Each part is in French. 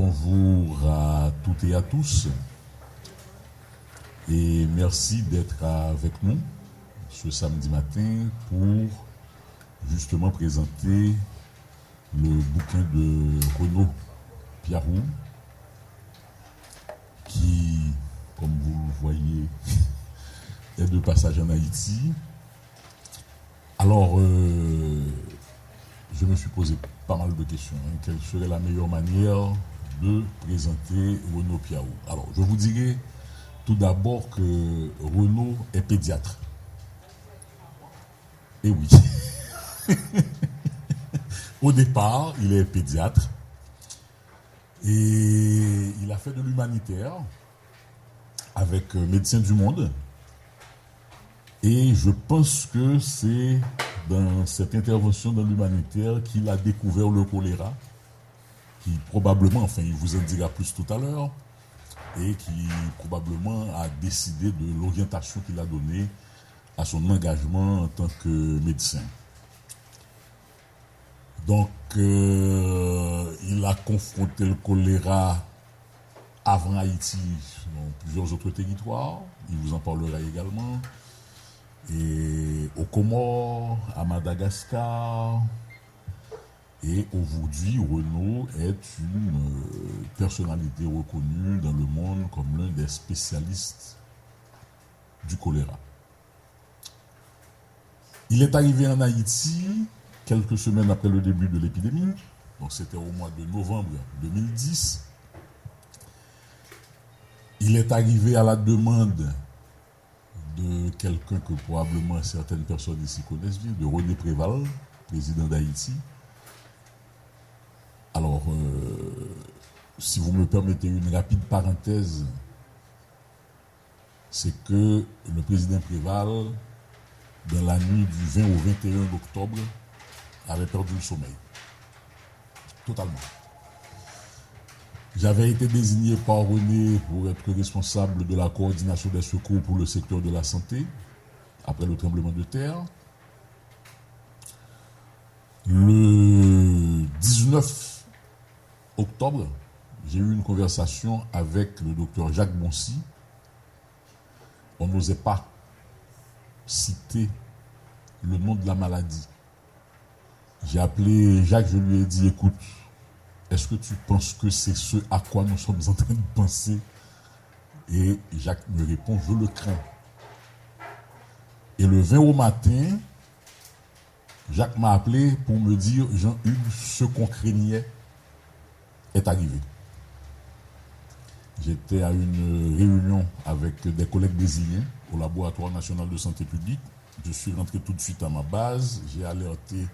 Bonjour à toutes et à tous et merci d'être avec nous ce samedi matin pour justement présenter le bouquin de Renaud Piarou qui, comme vous le voyez, est de passage en Haïti. Alors, je me suis posé pas mal de questions. Quelle serait la meilleure manière de présenter Renaud Piarou? Alors, je vous dirai tout d'abord que Renaud est pédiatre. Et oui. Au départ, il est pédiatre. Et il a fait de l'humanitaire avec Médecins du Monde. Et je pense que c'est dans cette intervention dans l'humanitaire qu'il a découvert le choléra, qui probablement, enfin il vous en dira plus tout à l'heure, et qui probablement a décidé de l'orientation qu'il a donnée à son engagement en tant que médecin. Donc, il a confronté le choléra avant Haïti dans plusieurs autres territoires, il vous en parlera également, et aux Comores, à Madagascar. Et aujourd'hui, Renaud est une personnalité reconnue dans le monde comme l'un des spécialistes du choléra. Il est arrivé en Haïti quelques semaines après le début de l'épidémie, donc c'était au mois de novembre 2010. Il est arrivé à la demande de quelqu'un que probablement certaines personnes ici connaissent bien, de René Préval, président d'Haïti. Alors, si vous me permettez une rapide parenthèse, c'est que le président Préval, dans la nuit du 20 au 21 octobre, avait perdu le sommeil. Totalement. J'avais été désigné par René pour être responsable de la coordination des secours pour le secteur de la santé, après le tremblement de terre. Le 19 octobre, j'ai eu une conversation avec le docteur Jacques Boncy. On n'osait pas citer le nom de la maladie. J'ai appelé Jacques, je lui ai dit, écoute, est-ce que tu penses que c'est ce à quoi nous sommes en train de penser? Et Jacques me répond, je le crains. Et le 20 au matin, Jacques m'a appelé pour me dire, Jean-Hugues, ce qu'on craignait est arrivé. J'étais à une réunion avec des collègues désignés au Laboratoire national de santé publique. Je suis rentré tout de suite à ma base. J'ai alerté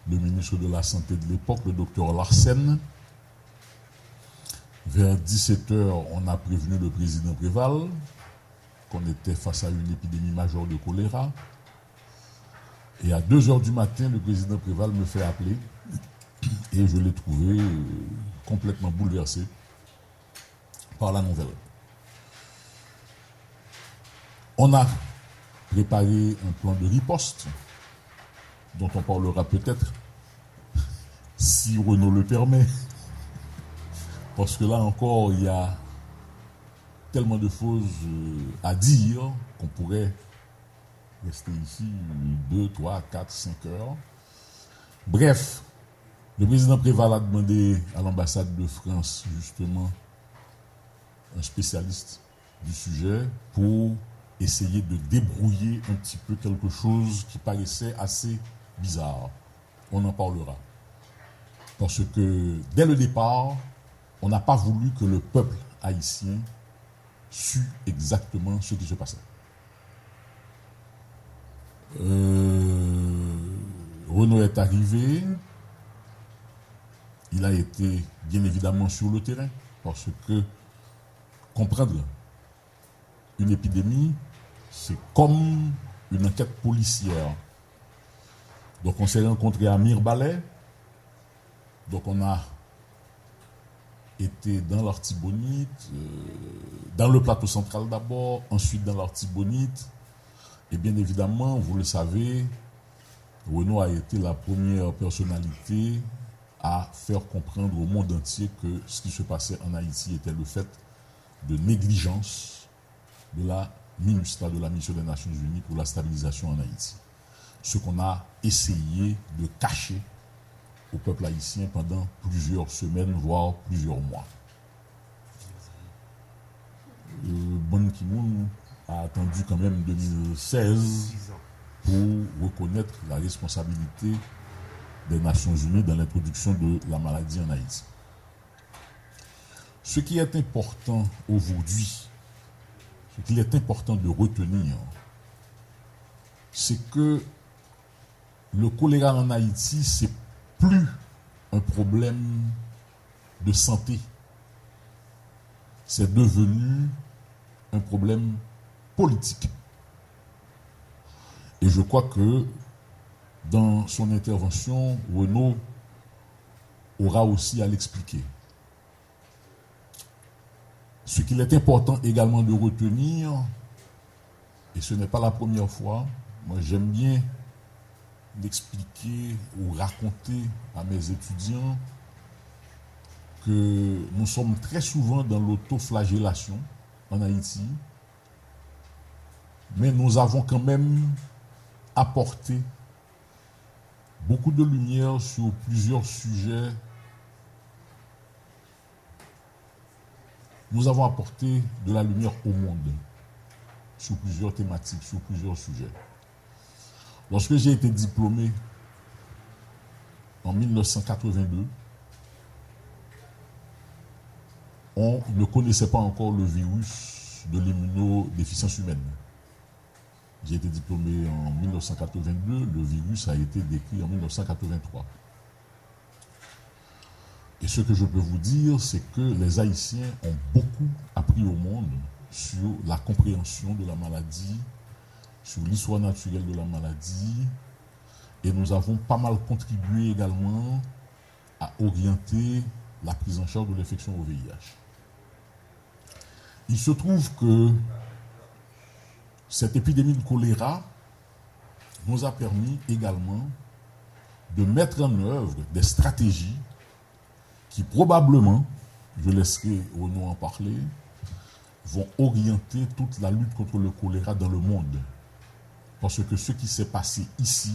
le ministre de la Santé de l'époque, le docteur Larsen. Vers 17h, on a prévenu le président Préval qu'on était face à une épidémie majeure de choléra. Et à 2h du matin, le président Préval me fait appeler et je l'ai trouvé complètement bouleversé par la nouvelle. On a préparé un plan de riposte dont on parlera peut-être si Renaud le permet, parce que là encore il y a tellement de choses à dire qu'on pourrait rester ici 2, 3, 4, 5 heures. Bref, le président Préval a demandé à l'ambassade de France justement un spécialiste du sujet pour essayer de débrouiller un petit peu quelque chose qui paraissait assez bizarre. On en parlera. Parce que dès le départ, on n'a pas voulu que le peuple haïtien sût exactement ce qui se passait. Renaud est arrivé. Il a été bien évidemment sur le terrain parce que comprendre une épidémie, c'est comme une enquête policière. Donc on s'est rencontré à Mirbalais. Donc on a été dans l'Artibonite, dans le plateau central d'abord, ensuite dans l'Artibonite. Et bien évidemment, vous le savez, Renaud a été la première personnalité à faire comprendre au monde entier que ce qui se passait en Haïti était le fait de négligence de la MINUSTAH, de la Mission des Nations Unies pour la stabilisation en Haïti. Ce qu'on a essayé de cacher au peuple haïtien pendant plusieurs semaines, voire plusieurs mois. Ban Ki-moon a attendu quand même 2016 pour reconnaître la responsabilité des Nations Unies dans l'introduction de la maladie en Haïti. Ce qui est important aujourd'hui, ce qu'il est important de retenir, c'est que le choléra en Haïti, c'est plus un problème de santé. C'est devenu un problème politique. Et je crois que dans son intervention, Renaud aura aussi à l'expliquer. Ce qu'il est important également de retenir, et ce n'est pas la première fois, moi j'aime bien d'expliquer ou raconter à mes étudiants que nous sommes très souvent dans l'autoflagellation en Haïti, mais nous avons quand même apporté beaucoup de lumière sur plusieurs sujets. Nous avons apporté de la lumière au monde sur plusieurs thématiques, sur plusieurs sujets. Lorsque j'ai été diplômé en 1982, on ne connaissait pas encore le virus de l'immunodéficience humaine. J'ai été diplômé en 1982, le virus a été décrit en 1983. Et ce que je peux vous dire, c'est que les Haïtiens ont beaucoup appris au monde sur la compréhension de la maladie, sur l'histoire naturelle de la maladie, et nous avons pas mal contribué également à orienter la prise en charge de l'infection au VIH. Il se trouve que cette épidémie de choléra nous a permis également de mettre en œuvre des stratégies qui probablement, je laisserai Renaud en parler, vont orienter toute la lutte contre le choléra dans le monde. Parce que ce qui s'est passé ici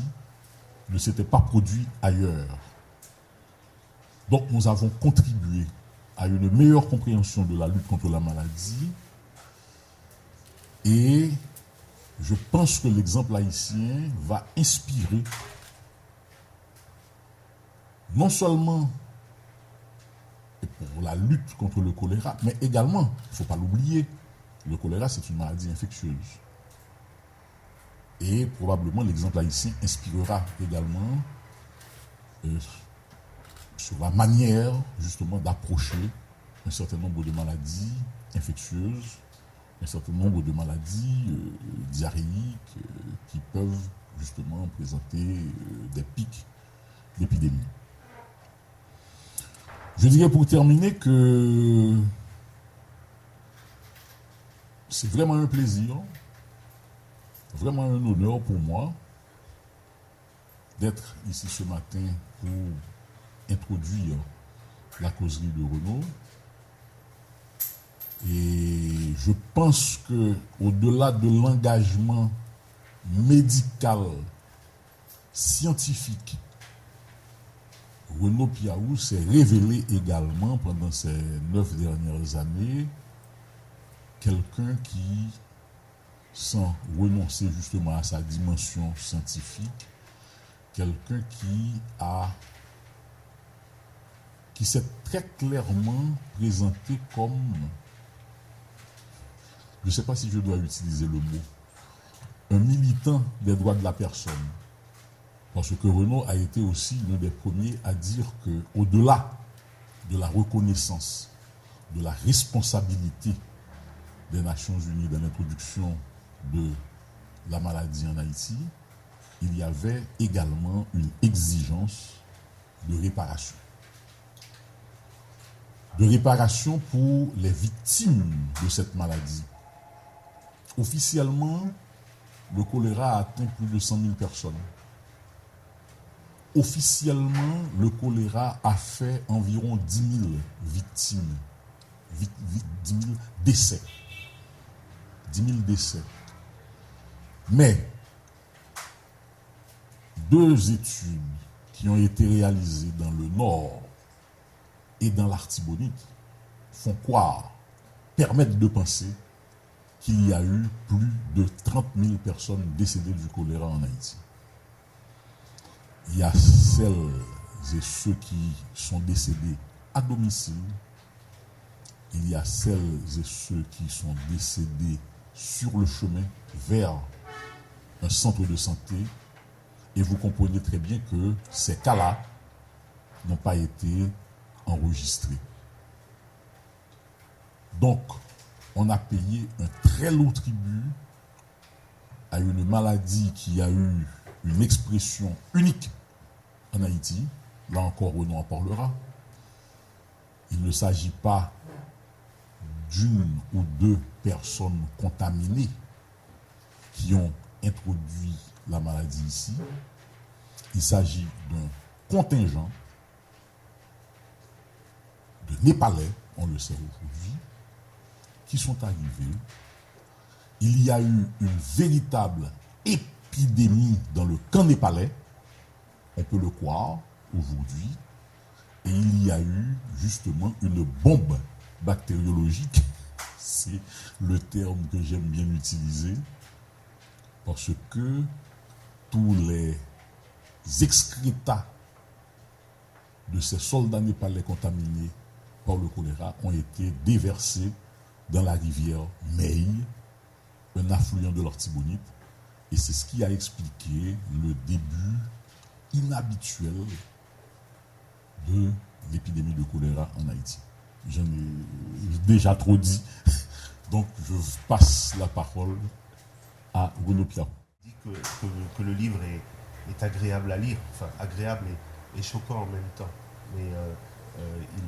ne s'était pas produit ailleurs. Donc nous avons contribué à une meilleure compréhension de la lutte contre la maladie et je pense que l'exemple haïtien va inspirer non seulement pour la lutte contre le choléra, mais également, il ne faut pas l'oublier, le choléra c'est une maladie infectieuse. Et probablement l'exemple haïtien inspirera également sur la manière justement d'approcher un certain nombre de maladies infectieuses, un certain nombre de maladies diarrhéiques qui peuvent justement présenter des pics d'épidémie. Je dirais pour terminer que c'est vraiment un plaisir, vraiment un honneur pour moi d'être ici ce matin pour introduire la causerie de Renaud. Et je pense que au-delà de l'engagement médical, scientifique, Renaud Piaou s'est révélé également pendant ces 9 dernières années quelqu'un qui, sans renoncer justement à sa dimension scientifique, quelqu'un qui s'est très clairement présenté comme, je ne sais pas si je dois utiliser le mot, un militant des droits de la personne. Parce que Renaud a été aussi l'un des premiers à dire qu'au-delà de la reconnaissance, de la responsabilité des Nations Unies dans l'introduction de la maladie en Haïti, il y avait également une exigence de réparation. De réparation pour les victimes de cette maladie. Officiellement, le choléra a atteint plus de 100 000 personnes. officiellement, le choléra a fait environ 10 000 victimes, 10 000 décès. 10 000 décès. Mais, 2 études qui ont été réalisées dans le Nord et dans l'Artibonite font croire, permettent de penser qu'il y a eu plus de 30 000 personnes décédées du choléra en Haïti. Il y a celles et ceux qui sont décédés à domicile. Il y a celles et ceux qui sont décédés sur le chemin vers un centre de santé. Et vous comprenez très bien que ces cas-là n'ont pas été enregistrés. Donc, on a payé un très lourd tribut à une maladie qui a eu une expression unique en Haïti. Là encore, Renaud en parlera. Il ne s'agit pas d'une ou 2 personnes contaminées qui ont introduit la maladie ici. Il s'agit d'un contingent de Népalais, on le sait aujourd'hui, qui sont arrivés. Il y a eu une véritable épidémie dans le camp népalais, on peut le croire aujourd'hui, et il y a eu justement une bombe bactériologique, c'est le terme que j'aime bien utiliser, parce que tous les excrétas de ces soldats népalais contaminés par le choléra ont été déversés dans la rivière Meille, un affluent de l'Artibonite, et c'est ce qui a expliqué le début inhabituel de l'épidémie de choléra en Haïti. J'en ai déjà trop dit, donc je passe la parole à Renaud Piao. Dit que le livre est agréable à lire, enfin agréable et choquant en même temps, mais il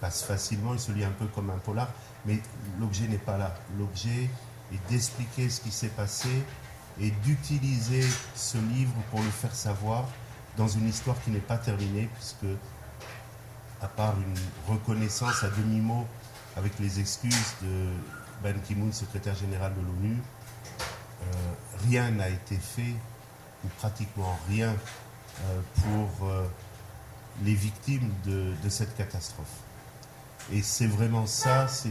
passe facilement, il se lit un peu comme un polar, mais l'objet n'est pas là. L'objet est d'expliquer ce qui s'est passé et d'utiliser ce livre pour le faire savoir dans une histoire qui n'est pas terminée, puisque à part une reconnaissance à demi-mot avec les excuses de Ban Ki-moon, secrétaire général de l'ONU, rien n'a été fait, ou pratiquement rien, pour les victimes de cette catastrophe. Et c'est vraiment ça, c'est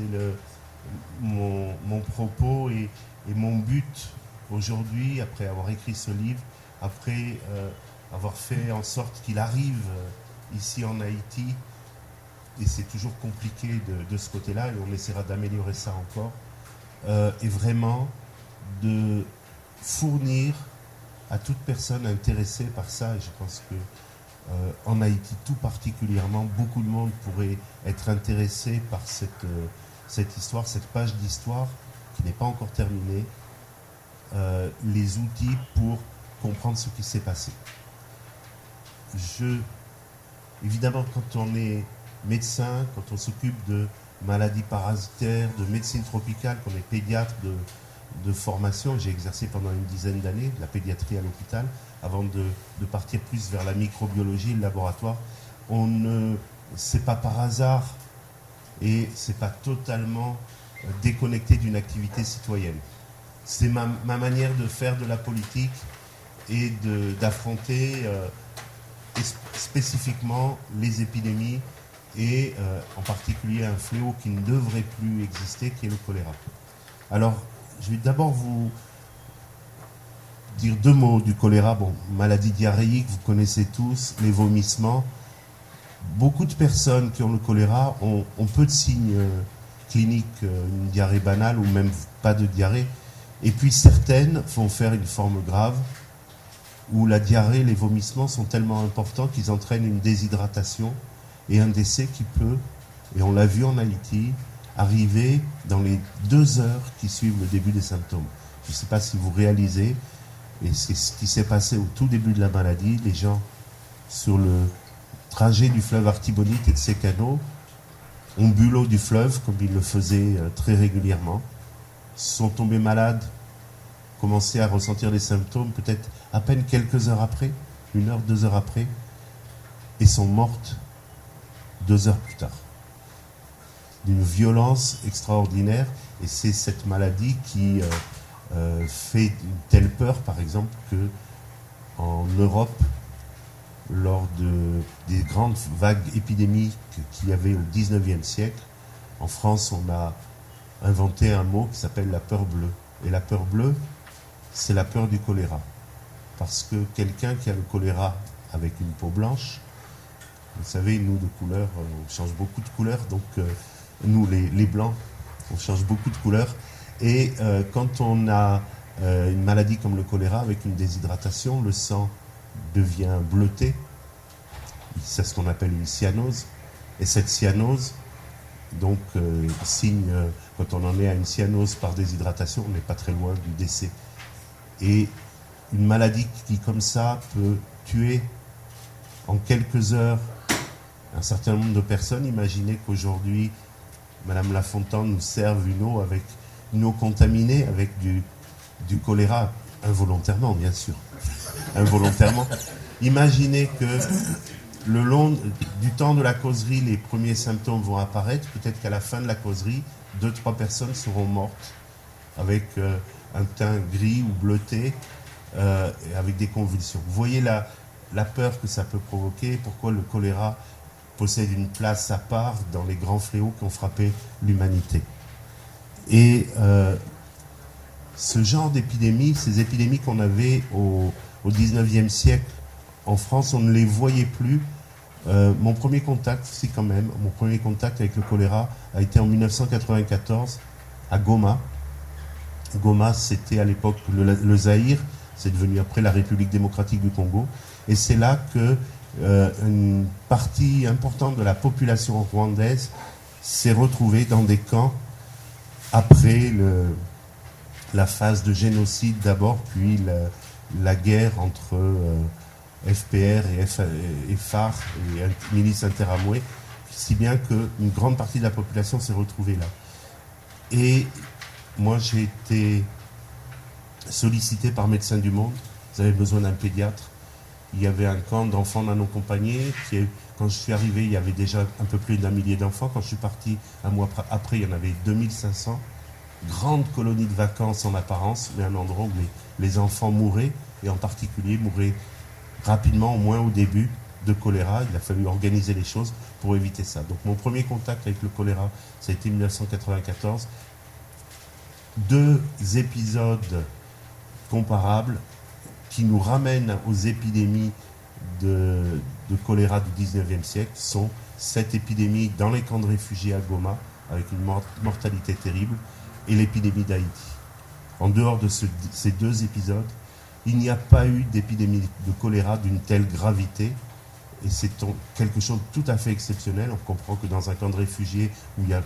mon propos et mon but aujourd'hui, après avoir écrit ce livre, après avoir fait en sorte qu'il arrive ici en Haïti, et c'est toujours compliqué de ce côté-là, et on essaiera d'améliorer ça encore, et vraiment de fournir à toute personne intéressée par ça, et je pense que en Haïti tout particulièrement, beaucoup de monde pourrait être intéressé par cette histoire, cette page d'histoire qui n'est pas encore terminée, les outils pour comprendre ce qui s'est passé. Évidemment, quand on est médecin, quand on s'occupe de maladies parasitaires, de médecine tropicale, qu'on est pédiatre de formation, j'ai exercé pendant une dizaine d'années la pédiatrie à l'hôpital, avant de partir plus vers la microbiologie, le laboratoire. C'est pas par hasard et c'est pas totalement déconnecté d'une activité citoyenne. C'est ma manière de faire de la politique et d'affronter spécifiquement les épidémies et en particulier un fléau qui ne devrait plus exister, qui est le choléra. Alors, je vais d'abord vous dire 2 mots du choléra. Bon, maladie diarrhéique, vous connaissez tous, les vomissements. Beaucoup de personnes qui ont le choléra ont peu de signes cliniques, une diarrhée banale ou même pas de diarrhée. Et puis certaines vont faire une forme grave où la diarrhée, les vomissements sont tellement importants qu'ils entraînent une déshydratation et un décès qui peut, et on l'a vu en Haïti, arriver dans les 2 heures qui suivent le début des symptômes. Je ne sais pas si vous réalisez, et c'est ce qui s'est passé au tout début de la maladie. Les gens sur le trajet du fleuve Artibonite et de ses canaux ont bu l'eau du fleuve comme ils le faisaient très régulièrement, sont tombés malades, commençaient à ressentir les symptômes peut-être à peine quelques heures après, 1 heure, 2 heures après, et sont mortes 2 heures plus tard. D'une violence extraordinaire, et c'est cette maladie qui fait une telle peur, par exemple, que en Europe, lors des grandes vagues épidémiques qu'il y avait au XIXe siècle, en France, on a inventé un mot qui s'appelle la peur bleue. Et la peur bleue, c'est la peur du choléra. Parce que quelqu'un qui a le choléra avec une peau blanche, vous savez, nous, de couleur, on change beaucoup de couleurs, donc nous, les blancs, on change beaucoup de couleurs. Et quand on a une maladie comme le choléra, avec une déshydratation, le sang devient bleuté. C'est ce qu'on appelle une cyanose. Et cette cyanose, donc, signe, quand on en est à une cyanose par déshydratation, on n'est pas très loin du décès. Et une maladie qui, comme ça, peut tuer en quelques heures un certain nombre de personnes. Imaginez qu'aujourd'hui, Madame Lafontaine nous serve une eau contaminée avec du choléra, involontairement, bien sûr. Involontairement. Imaginez que le long du temps de la causerie, les premiers symptômes vont apparaître. Peut-être qu'à la fin de la causerie, 2-3 personnes seront mortes avec un teint gris ou bleuté, et avec des convulsions. Vous voyez la peur que ça peut provoquer, pourquoi le choléra possède une place à part dans les grands fléaux qui ont frappé l'humanité. Et ce genre d'épidémie, ces épidémies qu'on avait au XIXe siècle en France, on ne les voyait plus. Mon premier contact, mon premier contact avec le choléra a été en 1994 à Goma. Goma, c'était à l'époque le Zaïre, c'est devenu après la République démocratique du Congo. Et c'est là que une partie importante de la population rwandaise s'est retrouvée dans des camps après la phase de génocide d'abord, puis la guerre entre FPR et FAR, et milice interamouée, si bien qu'une grande partie de la population s'est retrouvée là. Et moi, j'ai été sollicité par Médecins du Monde. Vous avez besoin d'un pédiatre. Il y avait un camp d'enfants non accompagnés. Quand je suis arrivé, il y avait déjà un peu plus d'1 millier d'enfants. Quand je suis parti un mois après, il y en avait 2500. Grande colonie de vacances en apparence, mais un endroit où les enfants mouraient, et en particulier mouraient rapidement, au moins au début, de choléra. Il a fallu organiser les choses pour éviter ça. Donc mon premier contact avec le choléra, ça a été 1994. 2 épisodes comparables qui nous ramènent aux épidémies de choléra du 19e siècle sont cette épidémie dans les camps de réfugiés à Goma, avec une mortalité terrible, et l'épidémie d'Haïti. En dehors de ces 2 épisodes, il n'y a pas eu d'épidémie de choléra d'une telle gravité, et c'est quelque chose de tout à fait exceptionnel. On comprend que dans un camp de réfugiés où il y a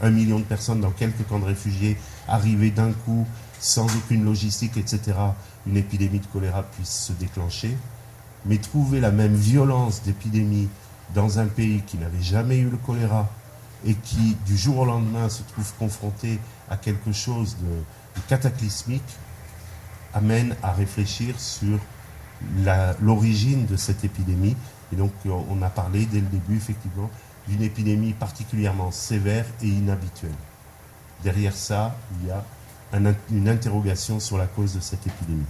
1 million de personnes dans quelques camps de réfugiés, arriver d'un coup, sans aucune logistique, etc., une épidémie de choléra puisse se déclencher. Mais trouver la même violence d'épidémie dans un pays qui n'avait jamais eu le choléra et qui, du jour au lendemain, se trouve confronté à quelque chose de cataclysmique, amène à réfléchir sur l'origine de cette épidémie. Et donc, on a parlé dès le début, effectivement, d'une épidémie particulièrement sévère et inhabituelle. Derrière ça, il y a une interrogation sur la cause de cette épidémie.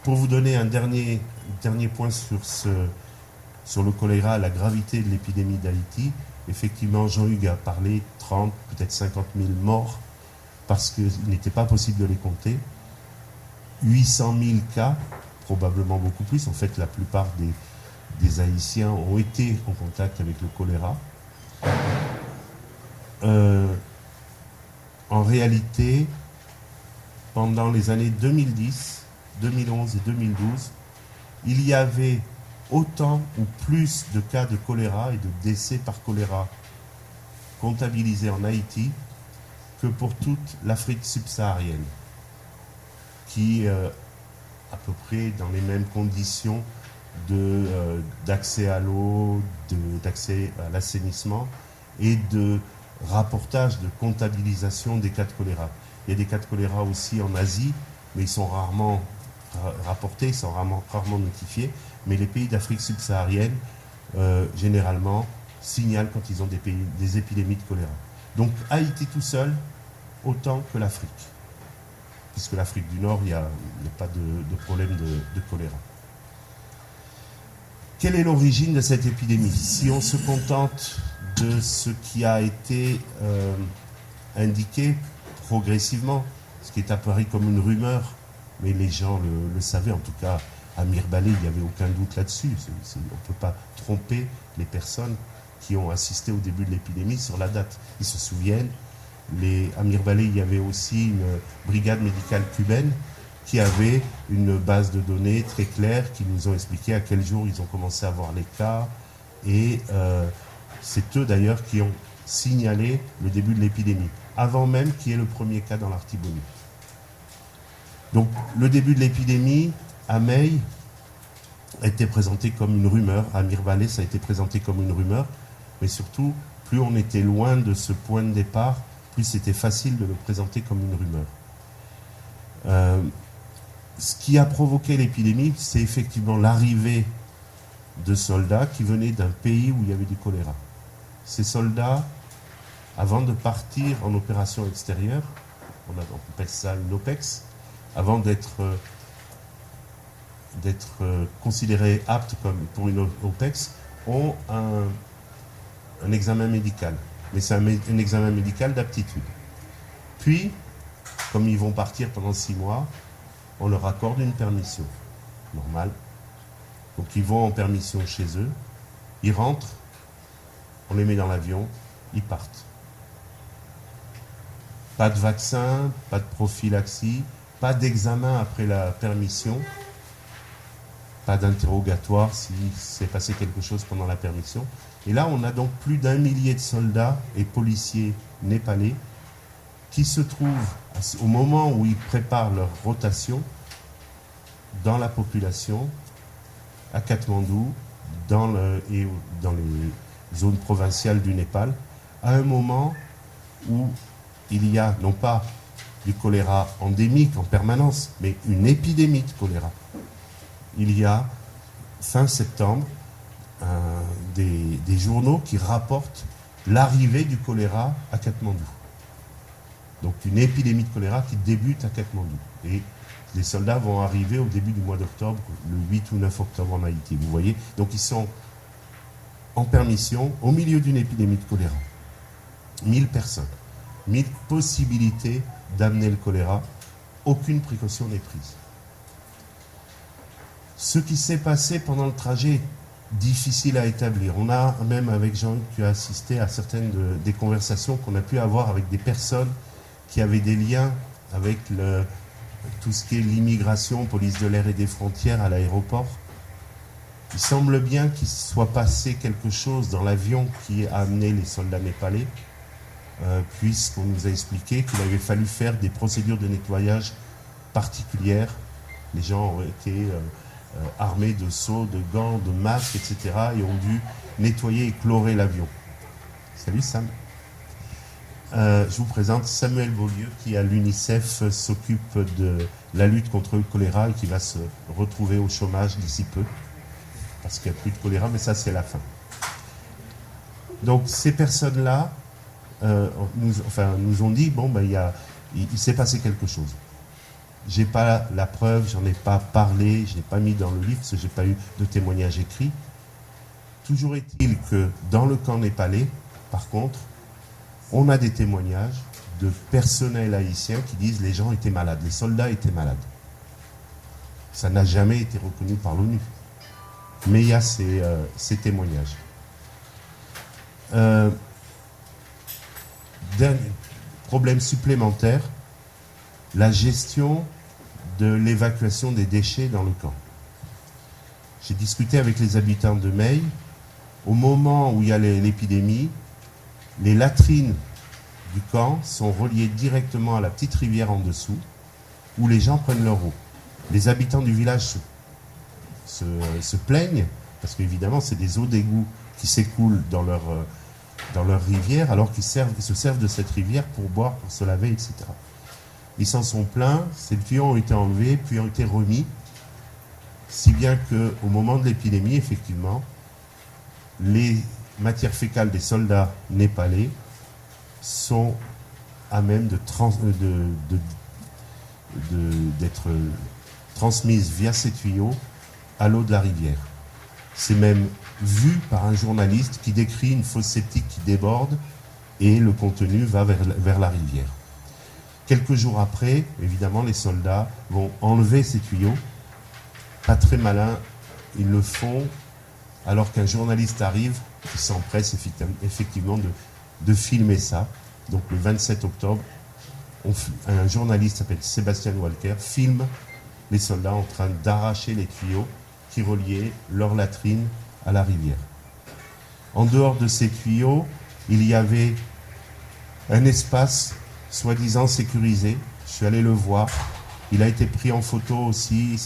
Pour vous donner un dernier point sur le choléra, la gravité de l'épidémie d'Haïti, effectivement, Jean-Hugues a parlé 30, peut-être 50 000 morts, parce qu'il n'était pas possible de les compter. 800 000 cas, probablement beaucoup plus. En fait, la plupart des Haïtiens ont été en contact avec le choléra. En réalité, pendant les années 2010, 2011 et 2012, il y avait autant ou plus de cas de choléra et de décès par choléra comptabilisés en Haïti que pour toute l'Afrique subsaharienne, qui à peu près dans les mêmes conditions d'accès à l'eau, d'accès à l'assainissement et de rapportage, de comptabilisation des cas de choléra. Il y a des cas de choléra aussi en Asie, mais ils sont rarement rapportés, sont rarement notifiés, mais les pays d'Afrique subsaharienne, généralement, signalent quand ils ont des épidémies de choléra. Donc Haïti tout seul, autant que l'Afrique. Puisque l'Afrique du Nord, il n'y a pas de problème de choléra. Quelle est l'origine de cette épidémie? Si on se contente de ce qui a été indiqué progressivement, ce qui est apparu comme une rumeur, mais les gens le savaient, en tout cas à Mirebalais, il n'y avait aucun doute là-dessus. On ne peut pas tromper les personnes qui ont assisté au début de l'épidémie sur la date. Ils se souviennent, à Mirebalais, il y avait aussi une brigade médicale cubaine qui avait une base de données très claire, qui nous ont expliqué à quel jour ils ont commencé à voir les cas. Et c'est eux d'ailleurs qui ont signalé le début de l'épidémie, avant même qu'il y ait le premier cas dans l'Artibonite. Donc le début de l'épidémie, à Mey, a été présenté comme une rumeur. À Mirebalais, ça a été présenté comme une rumeur. Mais surtout, plus on était loin de ce point de départ, plus c'était facile de le présenter comme une rumeur. Ce qui a provoqué l'épidémie, c'est effectivement l'arrivée de soldats qui venaient d'un pays où il y avait du choléra. Ces soldats, avant de partir en opération extérieure, on appelle ça une OPEX, avant d'être considérés aptes pour une OPEX, ont un examen médical. Mais c'est un examen médical d'aptitude. Puis, comme ils vont partir pendant 6 mois, on leur accorde une permission normale. Donc ils vont en permission chez eux, ils rentrent, on les met dans l'avion, ils partent. Pas de vaccin, pas de prophylaxie, pas d'examen après la permission, pas d'interrogatoire s'il s'est passé quelque chose pendant la permission. Et là, on a donc plus d'1 millier de soldats et policiers népalais qui se trouvent, au moment où ils préparent leur rotation, dans la population, à Katmandou, dans les zones provinciales du Népal, à un moment où il y a, non pas du choléra endémique en permanence, mais une épidémie de choléra. Il y a, fin septembre, des journaux qui rapportent l'arrivée du choléra à Katmandou. Donc une épidémie de choléra qui débute à Katmandou. Et les soldats vont arriver au début du mois d'octobre, le 8 ou 9 octobre en Haïti. Vous voyez, donc ils sont en permission au milieu d'une épidémie de choléra. 1000 personnes, 1000 possibilités d'amener le choléra. Aucune précaution n'est prise. Ce qui s'est passé pendant le trajet, difficile à établir. On a même, avec Jean-Luc, tu as assisté à certaines des conversations qu'on a pu avoir avec des personnes qui avaient des liens avec tout ce qui est l'immigration, police de l'air et des frontières à l'aéroport. Il semble bien qu'il soit passé quelque chose dans l'avion qui a amené les soldats népalais, puisqu'on nous a expliqué qu'il avait fallu faire des procédures de nettoyage particulières. Les gens ont été armés de seaux, de gants, de masques, etc. et ont dû nettoyer et chlorer l'avion. Salut Sam. Je vous présente Samuel Beaulieu qui à l'UNICEF s'occupe de la lutte contre le choléra et qui va se retrouver au chômage d'ici peu parce qu'il n'y a plus de choléra, mais ça c'est la fin. Donc ces personnes-là nous ont dit bon ben il s'est passé quelque chose. J'ai pas la preuve, j'en ai pas parlé, je n'ai pas mis dans le livre parce que j'ai pas eu de témoignage écrit. Toujours est-il que dans le camp népalais, par contre, on a des témoignages de personnel haïtien qui disent les gens étaient malades, les soldats étaient malades. Ça n'a jamais été reconnu par l'ONU. Mais il y a ces témoignages. Dernier problème supplémentaire, la gestion de l'évacuation des déchets dans le camp. J'ai discuté avec les habitants de Mey. Au moment où il y a l'épidémie, les latrines du camp sont reliées directement à la petite rivière en dessous, où les gens prennent leur eau. Les habitants du village se plaignent, parce qu'évidemment, c'est des eaux d'égout qui s'écoulent dans leur rivière, alors qu'ils se servent de cette rivière pour boire, pour se laver, etc. Ils s'en sont plaints, ces tuyaux ont été enlevés, puis ont été remis, Si bien qu'au moment de l'épidémie, effectivement, les matières fécales des soldats népalais sont à même d'être transmises via ces tuyaux à l'eau de la rivière. C'est même vu par un journaliste qui décrit une fosse septique qui déborde et le contenu va vers la rivière. Quelques jours après, évidemment, les soldats vont enlever ces tuyaux. Pas très malin, ils le font alors qu'un journaliste arrive qui s'empresse effectivement de filmer ça. Donc le 27 octobre, un journaliste s'appelle Sébastien Walker filme les soldats en train d'arracher les tuyaux qui reliaient leur latrine à la rivière. En dehors de ces tuyaux, il y avait un espace soi-disant sécurisé. Je suis allé le voir. Il a été pris en photo aussi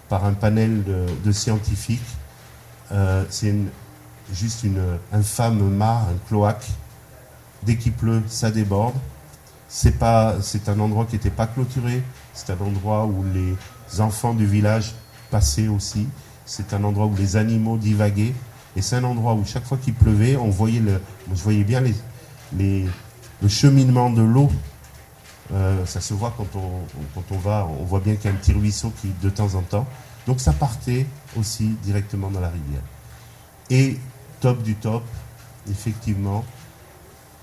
par un panel de scientifiques. C'est juste un fameux mare, un cloaque. Dès qu'il pleut, ça déborde. C'est un endroit qui n'était pas clôturé. C'est un endroit où les enfants du village passaient aussi. C'est un endroit où les animaux divaguaient. Et c'est un endroit où chaque fois qu'il pleuvait, je voyais bien le cheminement de l'eau. Ça se voit quand on va, on voit bien qu'il y a un petit ruisseau qui de temps en temps. Donc ça partait aussi directement dans la rivière. Et top du top, effectivement,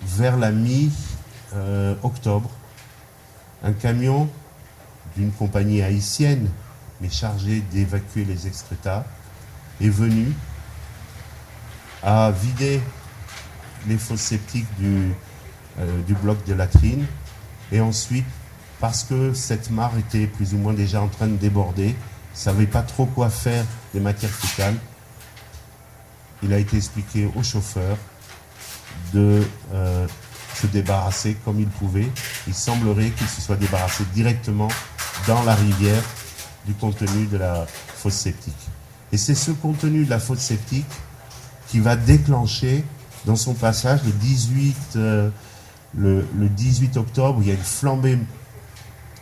vers la mi-octobre, un camion d'une compagnie haïtienne, mais chargé d'évacuer les excrétas, est venu à vider les fosses septiques du bloc de latrine. Et ensuite, parce que cette mare était plus ou moins déjà en train de déborder, ne savait pas trop quoi faire des matières fécales, il a été expliqué au chauffeur de se débarrasser comme il pouvait. Il semblerait qu'il se soit débarrassé directement dans la rivière du contenu de la fosse septique. Et c'est ce contenu de la fosse septique qui va déclencher dans son passage le 18 octobre, où il y a une flambée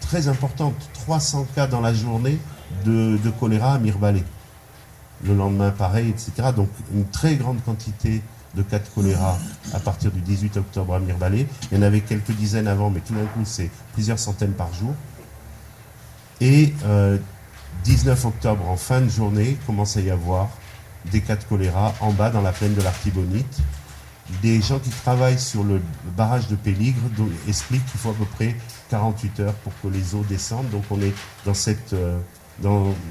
très importante, 300 cas dans la journée de choléra à Mirebalais. Le lendemain, pareil, etc. Donc une très grande quantité de cas de choléra à partir du 18 octobre à Mirebalais. Il y en avait quelques dizaines avant, mais tout d'un coup, c'est plusieurs centaines par jour. Et 19 octobre, en fin de journée, commence à y avoir des cas de choléra en bas dans la plaine de l'Artibonite. Des gens qui travaillent sur le barrage de Péligre expliquent qu'il faut à peu près 48 heures pour que les eaux descendent. Donc on est dans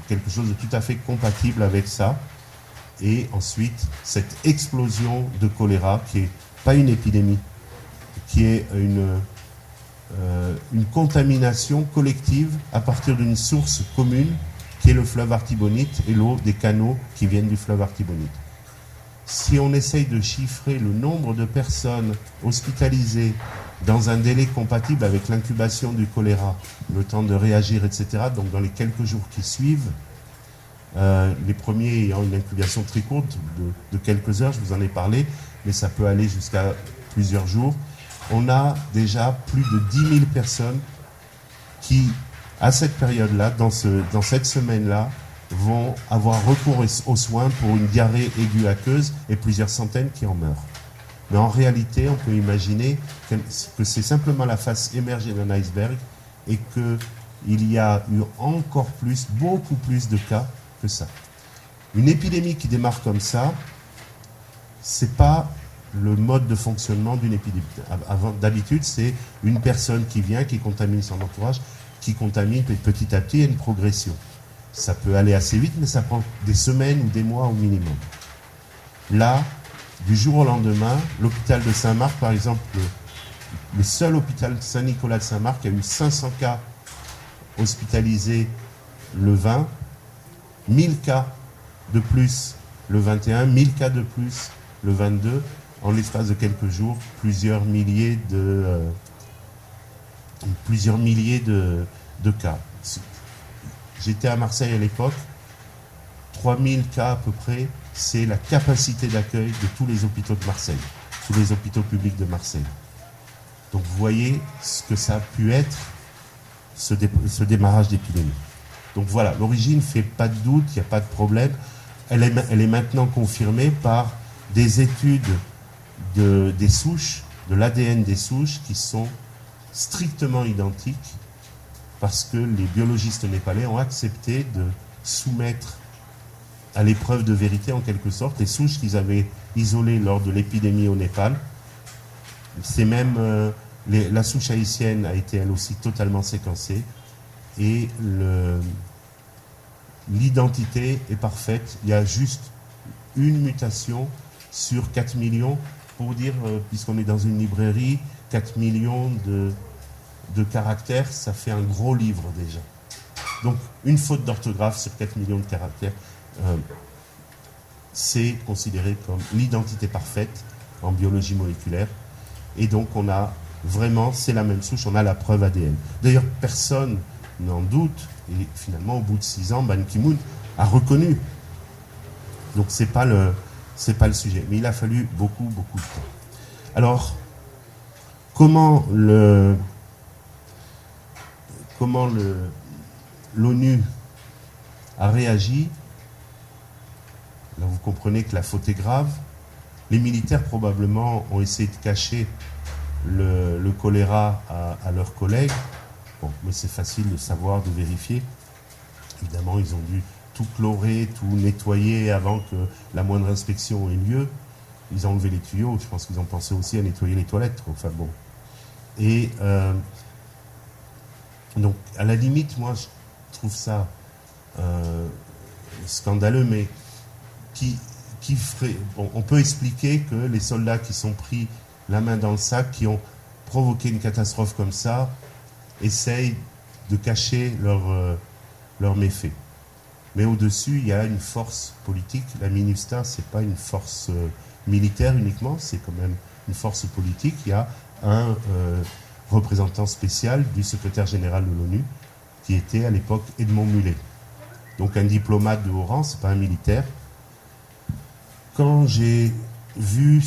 quelque chose de tout à fait compatible avec ça. Et ensuite, cette explosion de choléra, qui n'est pas une épidémie, qui est une contamination collective à partir d'une source commune, qui est le fleuve Artibonite et l'eau des canaux qui viennent du fleuve Artibonite. Si on essaye de chiffrer le nombre de personnes hospitalisées dans un délai compatible avec l'incubation du choléra, le temps de réagir, etc., donc dans les quelques jours qui suivent, les premiers ayant une incubation très courte de quelques heures, je vous en ai parlé, mais ça peut aller jusqu'à plusieurs jours, on a déjà plus de 10 000 personnes qui, à cette période-là, dans cette semaine-là, vont avoir recours aux soins pour une diarrhée aiguë aqueuse et plusieurs centaines qui en meurent. Mais en réalité, on peut imaginer que c'est simplement la face émergée d'un iceberg et qu'il y a eu encore plus, beaucoup plus de cas que ça. Une épidémie qui démarre comme ça, c'est pas le mode de fonctionnement d'une épidémie. D'habitude, c'est une personne qui vient, qui contamine son entourage, qui contamine petit à petit, il y a une progression. Ça peut aller assez vite, mais ça prend des semaines ou des mois au minimum. Là, du jour au lendemain, l'hôpital de Saint-Marc, par exemple, le seul hôpital Saint-Nicolas de Saint-Marc a eu 500 cas hospitalisés le 20, 1000 cas de plus le 21, 1000 cas de plus le 22. En l'espace de quelques jours, plusieurs milliers de cas. J'étais à Marseille à l'époque, 3000 cas à peu près, c'est la capacité d'accueil de tous les hôpitaux de Marseille, tous les hôpitaux publics de Marseille. Donc vous voyez ce que ça a pu être, ce démarrage d'épidémie. Donc voilà, l'origine ne fait pas de doute, il n'y a pas de problème. Elle est maintenant confirmée par des études des souches, de l'ADN des souches, qui sont strictement identiques, parce que les biologistes népalais ont accepté de soumettre à l'épreuve de vérité, en quelque sorte, les souches qu'ils avaient isolées lors de l'épidémie au Népal. C'est même la souche haïtienne a été elle aussi totalement séquencée, et l'identité est parfaite. Il y a juste une mutation sur 4 millions, pour dire, puisqu'on est dans une librairie, 4 millions de caractères, ça fait un gros livre déjà. Donc une faute d'orthographe sur 4 millions de caractères, c'est considéré comme l'identité parfaite en biologie moléculaire. Et donc on a vraiment, c'est la même souche, on a la preuve ADN. D'ailleurs, personne n'en doute, et finalement, au bout de 6 ans, Ban Ki-moon a reconnu. Donc c'est pas le sujet. Mais il a fallu beaucoup de temps. Alors, comment l'ONU a réagi? Là, vous comprenez que la faute est grave. Les militaires, probablement, ont essayé de cacher le choléra à leurs collègues. Bon, mais c'est facile de savoir, de vérifier. Évidemment, ils ont dû tout chlorer, tout nettoyer avant que la moindre inspection ait lieu. Ils ont enlevé les tuyaux. Je pense qu'ils ont pensé aussi à nettoyer les toilettes. Enfin bon. Et donc, à la limite, moi, je trouve ça scandaleux, mais qui ferait... Bon, on peut expliquer que les soldats qui sont pris la main dans le sac, qui ont provoqué une catastrophe comme ça, essayent de cacher leurs méfaits. Mais au-dessus, il y a une force politique. La MINUSTAH, ce n'est pas une force militaire uniquement, c'est quand même une force politique. Il y a un représentant spécial du secrétaire général de l'ONU, qui était à l'époque Edmond Mulet. Donc un diplomate de haut rang, ce n'est pas un militaire. Quand j'ai vu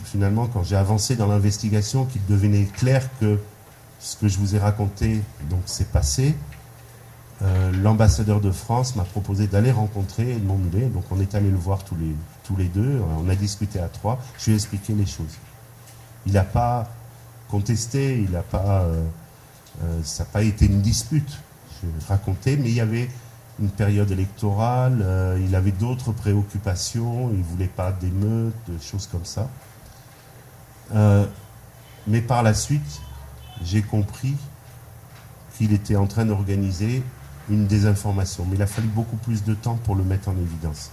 finalement, quand j'ai avancé dans l'investigation, qu'il devenait clair que ce que je vous ai raconté donc s'est passé, l'ambassadeur de France m'a proposé d'aller rencontrer Edmond Mulet. Donc on est allé le voir tous les deux, on a discuté à 3, je lui ai expliqué les choses. Il n'a pas contesté, il n'a pas, ça n'a pas été une dispute, je racontais, mais il y avait une période électorale, il avait d'autres préoccupations, il ne voulait pas d'émeutes, de choses comme ça. Mais par la suite, j'ai compris qu'il était en train d'organiser une désinformation. Mais il a fallu beaucoup plus de temps pour le mettre en évidence.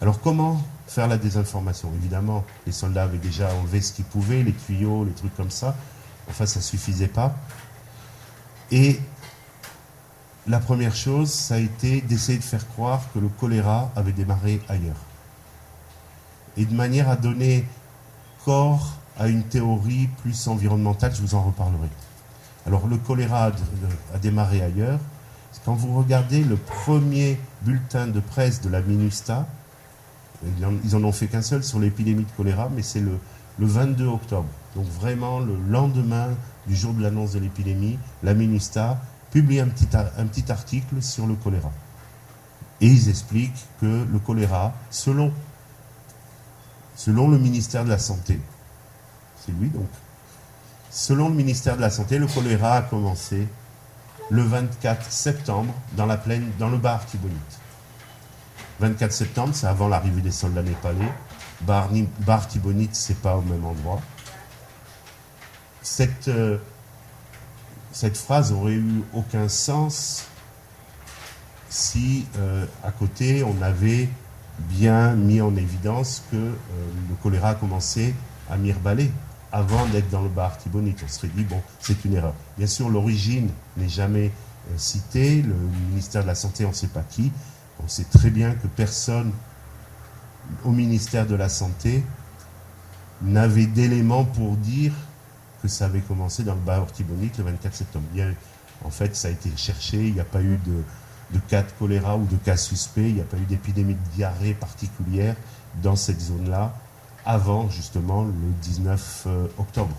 Alors comment faire la désinformation? Évidemment, les soldats avaient déjà enlevé ce qu'ils pouvaient, les tuyaux, les trucs comme ça. Enfin, ça ne suffisait pas. Et la première chose, ça a été d'essayer de faire croire que le choléra avait démarré ailleurs. Et de manière à donner corps à une théorie plus environnementale, je vous en reparlerai. Alors le choléra a démarré ailleurs. Quand vous regardez le premier bulletin de presse de la MINUSTAH, ils en ont fait qu'un seul sur l'épidémie de choléra, mais c'est le 22 octobre. Donc vraiment le lendemain du jour de l'annonce de l'épidémie, la MINUSTAH publie un petit article sur le choléra. Et ils expliquent que le choléra, selon le ministère de la Santé, c'est lui donc, selon le ministère de la Santé, le choléra a commencé le 24 septembre dans la plaine, dans le Bas Artibonite. 24 septembre, c'est avant l'arrivée des soldats népalais. Bas Artibonite, c'est pas au même endroit. Cette phrase aurait eu aucun sens si, à côté, on avait bien mis en évidence que le choléra a commencé à Mirebalais, avant d'être dans le Bas Artibonite. On serait dit, bon, c'est une erreur. Bien sûr, l'origine n'est jamais citée. Le ministère de la Santé, on ne sait pas qui. On sait très bien que personne au ministère de la Santé n'avait d'éléments pour dire que ça avait commencé dans le Bas Artibonite le 24 septembre. En fait, ça a été cherché. Il n'y a pas eu de cas de choléra ou de cas suspects. Il n'y a pas eu d'épidémie de diarrhée particulière dans cette zone-là, avant justement le 19 octobre.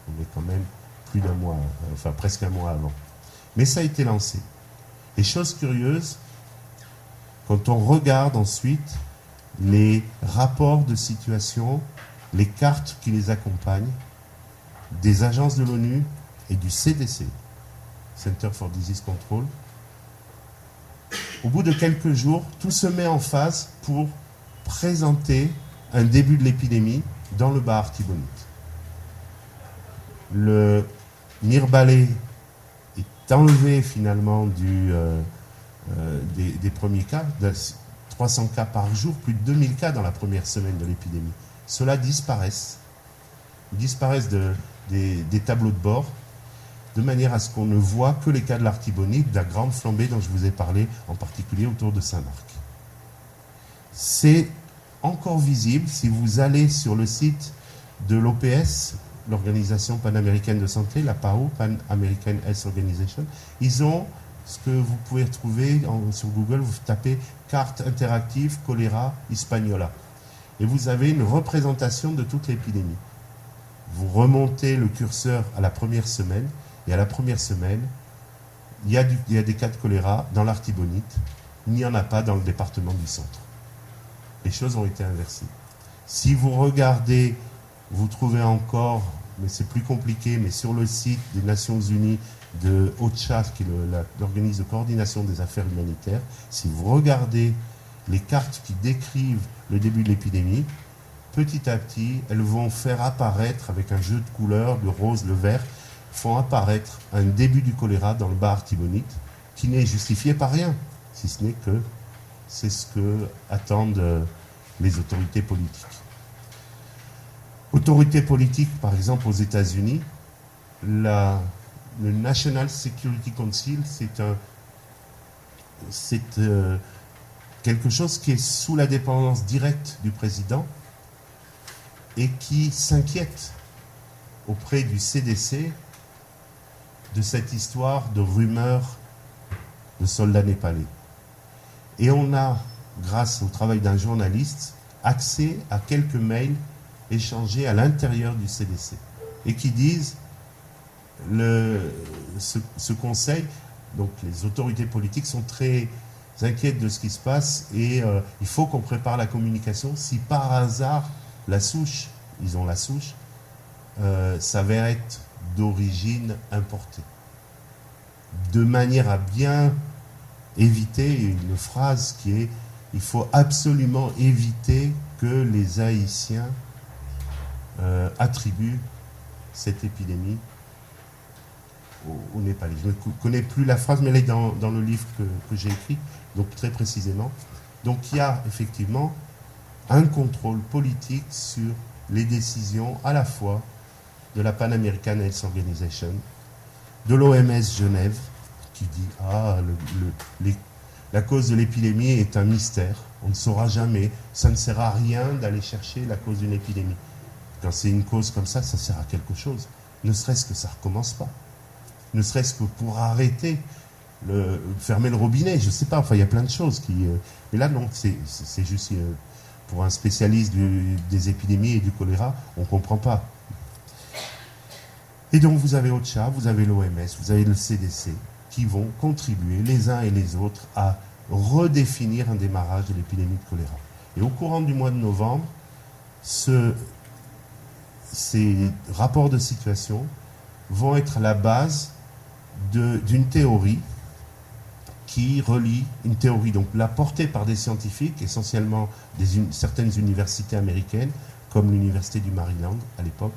On est quand même plus d'un mois, enfin presque un mois avant. Mais ça a été lancé. Et chose curieuse, quand on regarde ensuite les rapports de situation, les cartes qui les accompagnent, des agences de l'ONU et du CDC, Center for Disease Control, au bout de quelques jours, tout se met en phase pour présenter un début de l'épidémie dans le bas Artibonite. Le Nir Balé est enlevé finalement des premiers cas, 300 cas par jour, plus de 2000 cas dans la première semaine de l'épidémie. Ceux-là disparaissent des tableaux de bord, de manière à ce qu'on ne voit que les cas de l'Artibonite, de la grande flambée dont je vous ai parlé, en particulier autour de Saint-Marc. C'est encore visible si vous allez sur le site de l'OPS, l'Organisation panaméricaine de santé, la PAO, Pan American Health Organization. Ils ont ce que vous pouvez trouver sur Google, vous tapez carte interactive choléra Hispaniola. Et vous avez une représentation de toute l'épidémie. Vous remontez le curseur à la première semaine, et à la première semaine, il y a des cas de choléra dans l'Artibonite. Il n'y en a pas dans le département du centre. Les choses ont été inversées. Si vous regardez, vous trouvez encore, mais c'est plus compliqué, mais sur le site des Nations Unies de OCHA, qui est l'organisme de coordination des affaires humanitaires, si vous regardez les cartes qui décrivent le début de l'épidémie, petit à petit, elles vont faire apparaître, avec un jeu de couleurs, le rose, le vert, font apparaître un début du choléra dans le bas Artibonite, qui n'est justifié par rien, si ce n'est que c'est ce que attendent les autorités politiques. Autorités politiques, par exemple aux États-Unis, le National Security Council, c'est quelque chose qui est sous la dépendance directe du président et qui s'inquiète auprès du CDC de cette histoire de rumeurs de soldats népalais. Et on a, grâce au travail d'un journaliste, accès à quelques mails échangés à l'intérieur du CDC et qui disent ce conseil, donc les autorités politiques sont très inquiètes de ce qui se passe et il faut qu'on prépare la communication si par hasard la souche, ils ont la souche, s'avère être d'origine importée. De manière à bien éviter une phrase qui est « il faut absolument éviter que les Haïtiens attribuent cette épidémie aux Népalais ». Je ne connais plus la phrase, mais elle est dans le livre que j'ai écrit, donc très précisément. Donc il y a effectivement un contrôle politique sur les décisions à la fois de la Pan American Health Organization, de l'OMS Genève, qui dit la cause de l'épidémie est un mystère, on ne saura jamais, ça ne sert à rien d'aller chercher la cause d'une épidémie. Quand c'est une cause comme ça sert à quelque chose, ne serait-ce que ça ne recommence pas, ne serait-ce que pour arrêter, fermer le robinet, je ne sais pas, enfin il y a plein de choses qui... mais là non, c'est juste pour un spécialiste des épidémies et du choléra, on ne comprend pas. Et donc vous avez OCHA, vous avez l'OMS, vous avez le CDC qui vont contribuer les uns et les autres à redéfinir un démarrage de l'épidémie de choléra. Et au courant du mois de novembre, ces rapports de situation vont être la base d'une théorie qui relie une théorie, donc la portée par des scientifiques, essentiellement certaines universités américaines, comme l'université du Maryland à l'époque,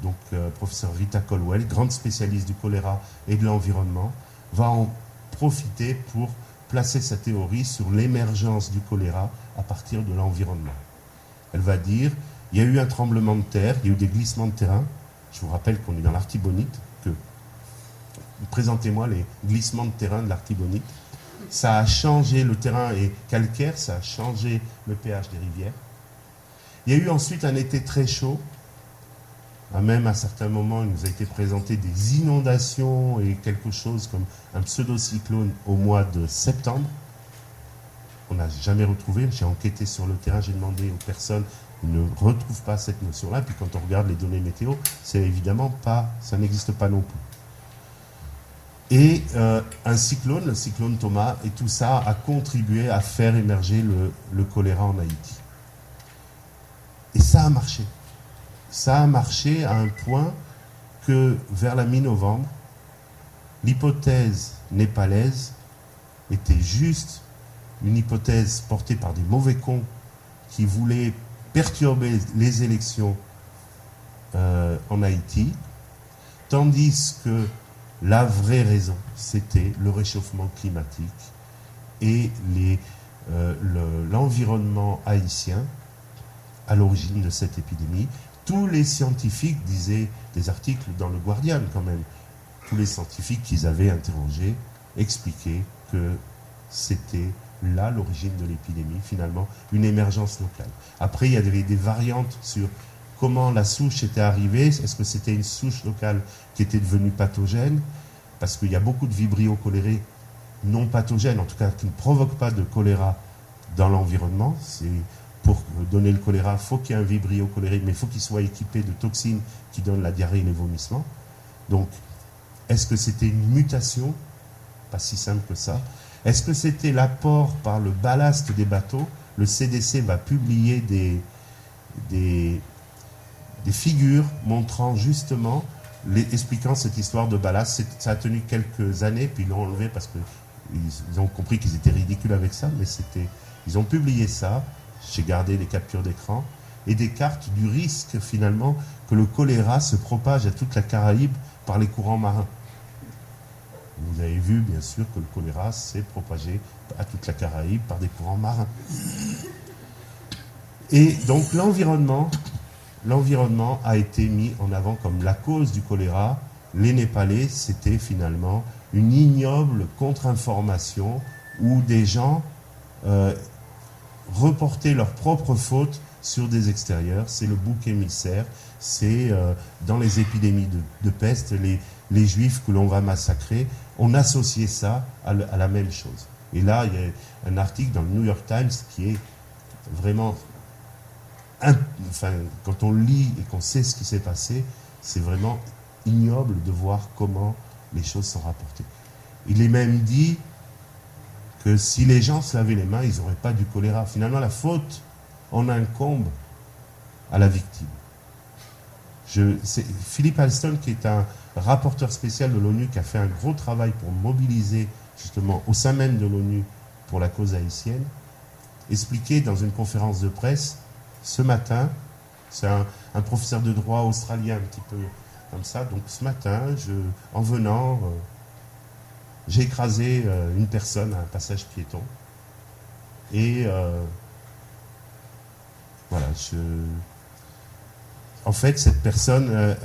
donc professeur Rita Colwell, grande spécialiste du choléra et de l'environnement, va en profiter pour placer sa théorie sur l'émergence du choléra à partir de l'environnement. Elle va dire, il y a eu un tremblement de terre, il y a eu des glissements de terrain, je vous rappelle qu'on est dans l'Artibonite, présentez-moi les glissements de terrain de l'Artibonite, ça a changé, le terrain est calcaire, ça a changé le pH des rivières. Il y a eu ensuite un été très chaud, même à certains moments, il nous a été présenté des inondations et quelque chose comme un pseudo-cyclone au mois de septembre. On n'a jamais retrouvé, j'ai enquêté sur le terrain, j'ai demandé aux personnes, ils ne retrouvent pas cette notion-là. Puis quand on regarde les données météo, c'est évidemment pas, ça n'existe pas non plus. Et un cyclone, le cyclone Thomas, et tout ça a contribué à faire émerger le choléra en Haïti. Et ça a marché. Ça a marché à un point que vers la mi-novembre, l'hypothèse népalaise était juste une hypothèse portée par des mauvais cons qui voulaient perturber les élections en Haïti, tandis que la vraie raison, c'était le réchauffement climatique et l'environnement haïtien à l'origine de cette épidémie. Tous les scientifiques disaient, des articles dans le Guardian quand même, tous les scientifiques qu'ils avaient interrogés expliquaient que c'était là l'origine de l'épidémie, finalement, une émergence locale. Après, il y avait des variantes sur comment la souche était arrivée. Est-ce que c'était une souche locale qui était devenue pathogène? Parce qu'il y a beaucoup de vibrio cholérés non pathogènes, en tout cas qui ne provoquent pas de choléra dans l'environnement. Pour donner le choléra, il faut qu'il y ait un vibrio cholérique, mais il faut qu'il soit équipé de toxines qui donnent la diarrhée et les vomissements. Donc, est-ce que c'était une mutation? Pas si simple que ça. Est-ce que c'était l'apport par le ballast des bateaux? Le CDC va publier des figures montrant justement, expliquant cette histoire de ballast. Ça a tenu quelques années, puis ils l'ont enlevé parce qu'ils ont compris qu'ils étaient ridicules avec ça, mais ils ont publié ça. J'ai gardé les captures d'écran et des cartes du risque finalement que le choléra se propage à toute la Caraïbe par les courants marins. Vous avez vu bien sûr que le choléra s'est propagé à toute la Caraïbe par des courants marins. Et donc l'environnement a été mis en avant comme la cause du choléra. Les Népalais, c'était finalement une ignoble contre-information où des gens reporter leurs propres fautes sur des extérieurs. C'est le bouc émissaire. C'est dans les épidémies de peste, les juifs que l'on va massacrer. On associait ça à la même chose. Et là, il y a un article dans le New York Times qui est vraiment... quand on lit et qu'on sait ce qui s'est passé, c'est vraiment ignoble de voir comment les choses sont rapportées. Il est même dit que si les gens se lavaient les mains, ils n'auraient pas du choléra. Finalement, la faute en incombe à la victime. C'est Philippe Alston, qui est un rapporteur spécial de l'ONU, qui a fait un gros travail pour mobiliser, justement, au sein même de l'ONU, pour la cause haïtienne, expliquait dans une conférence de presse, ce matin, c'est un professeur de droit australien, un petit peu comme ça, donc ce matin, en venant... j'ai écrasé une personne à un passage piéton. Et voilà, en fait, cette personne,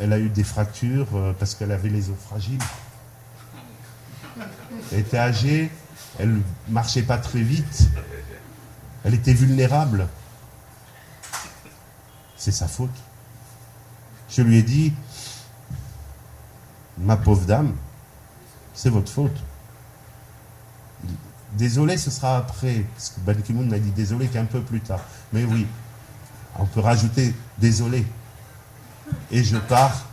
elle a eu des fractures parce qu'elle avait les os fragiles. Elle était âgée, elle ne marchait pas très vite, elle était vulnérable. C'est sa faute. Je lui ai dit, ma pauvre dame, c'est votre faute. Désolé, ce sera après, parce que Ban Ki-moon a dit désolé qu'un peu plus tard. Mais oui, on peut rajouter désolé. Et je pars,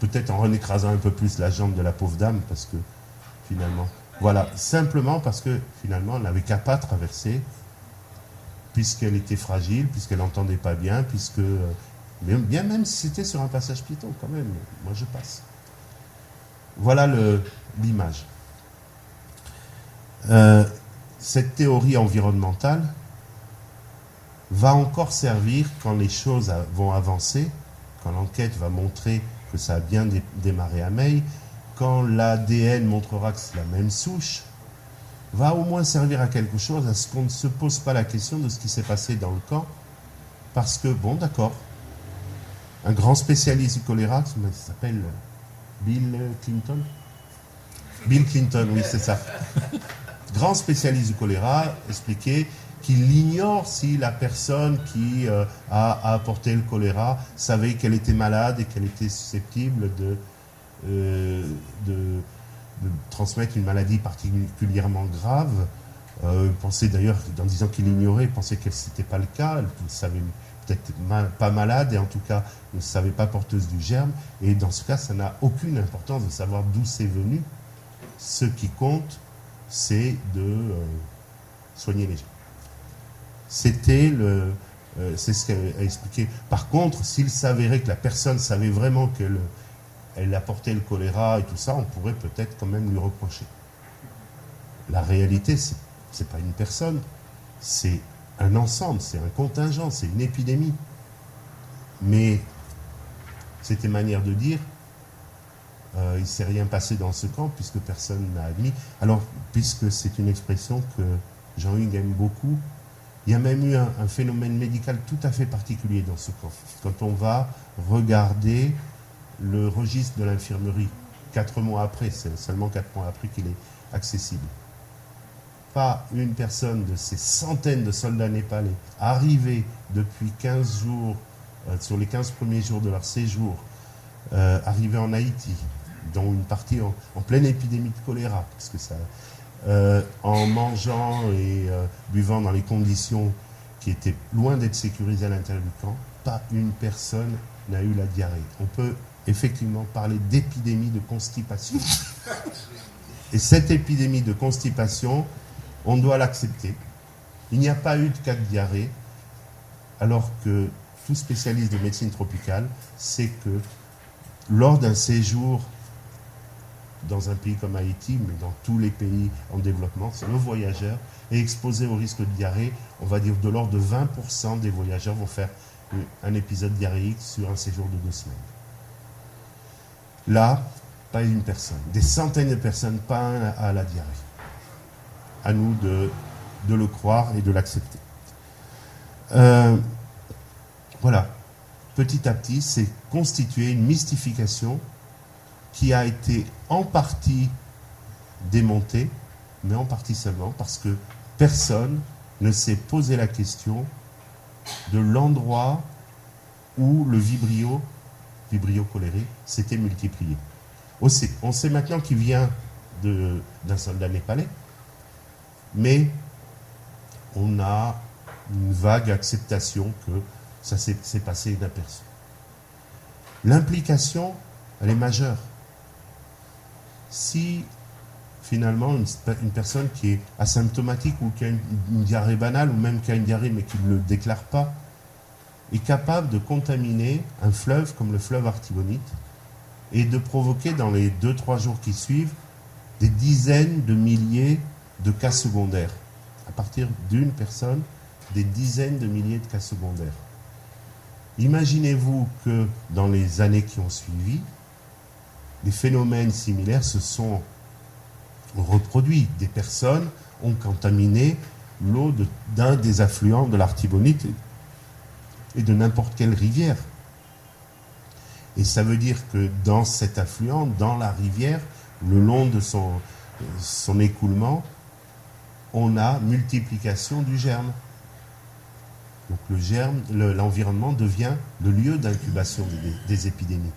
peut-être en écrasant un peu plus la jambe de la pauvre dame, parce que finalement, voilà, simplement parce que finalement, elle n'avait qu'à pas traverser, puisqu'elle était fragile, qu'elle n'entendait pas bien, bien même si c'était sur un passage piéton, quand même, moi je passe. Voilà l'image. Cette théorie environnementale va encore servir quand les choses vont avancer, quand l'enquête va montrer que ça a bien démarré à Meille, quand l'ADN montrera que c'est la même souche, va au moins servir à quelque chose, à ce qu'on ne se pose pas la question de ce qui s'est passé dans le camp, parce que, bon, d'accord, un grand spécialiste du choléra, qui s'appelle Bill Clinton. Bill Clinton, oui, c'est ça. Grand spécialiste du choléra, expliquait qu'il ignore si la personne qui a apporté le choléra savait qu'elle était malade et qu'elle était susceptible de transmettre une maladie particulièrement grave. Pensait d'ailleurs, en disant qu'il ignorait, pensait que ce n'était pas le cas. Elle savait peut-être pas malade et en tout cas ne savait pas porteuse du germe. Et dans ce cas, ça n'a aucune importance de savoir d'où c'est venu. Ce qui compte, c'est de soigner les gens. C'est ce qu'elle a expliqué. Par contre, s'il s'avérait que la personne savait vraiment qu'elle apportait le choléra et tout ça, on pourrait peut-être quand même lui reprocher. La réalité, c'est pas une personne, c'est un ensemble, c'est un contingent, c'est une épidémie. Mais c'était manière de dire, il ne s'est rien passé dans ce camp puisque personne n'a admis. Alors, puisque c'est une expression que Jean-Hugues aime beaucoup, il y a même eu un phénomène médical tout à fait particulier dans ce camp. Quand on va regarder le registre de l'infirmerie, 4 mois après, c'est seulement 4 mois après qu'il est accessible. Pas une personne de ces centaines de soldats népalais arrivés depuis 15 jours, sur les 15 premiers jours de leur séjour, arrivés en Haïti, dont une partie en pleine épidémie de choléra, parce que ça, en mangeant et buvant dans les conditions qui étaient loin d'être sécurisées à l'intérieur du camp, pas une personne n'a eu la diarrhée. On peut effectivement parler d'épidémie de constipation. Et cette épidémie de constipation, on doit l'accepter. Il n'y a pas eu de cas de diarrhée, alors que tout spécialiste de médecine tropicale sait que lors d'un séjour dans un pays comme Haïti, mais dans tous les pays en développement, le voyageur est exposé au risque de diarrhée. On va dire de l'ordre de 20% des voyageurs vont faire un épisode diarrhéique sur un séjour de 2 semaines. Là, pas une personne. Des centaines de personnes, pas un à la diarrhée. À nous de le croire et de l'accepter. Voilà. Petit à petit, c'est constitué une mystification qui a été en partie démontée, mais en partie seulement, parce que personne ne s'est posé la question de l'endroit où le vibrio cholérique, s'était multiplié. On sait maintenant qu'il vient d'un soldat népalais, mais on a une vague acceptation que ça s'est passé inaperçu. L'implication, elle est majeure. Si finalement une personne qui est asymptomatique ou qui a une diarrhée banale ou même qui a une diarrhée mais qui ne le déclare pas, est capable de contaminer un fleuve comme le fleuve Artibonite et de provoquer dans les 2-3 jours qui suivent des dizaines de milliers de cas secondaires. À partir d'une personne, des dizaines de milliers de cas secondaires. Imaginez-vous que dans les années qui ont suivi, des phénomènes similaires se sont reproduits. Des personnes ont contaminé l'eau d'un des affluents de l'Artibonite et de n'importe quelle rivière. Et ça veut dire que dans cet affluent, dans la rivière, le long de son écoulement, on a multiplication du germe. Donc le germe, l'environnement devient le lieu d'incubation des épidémies.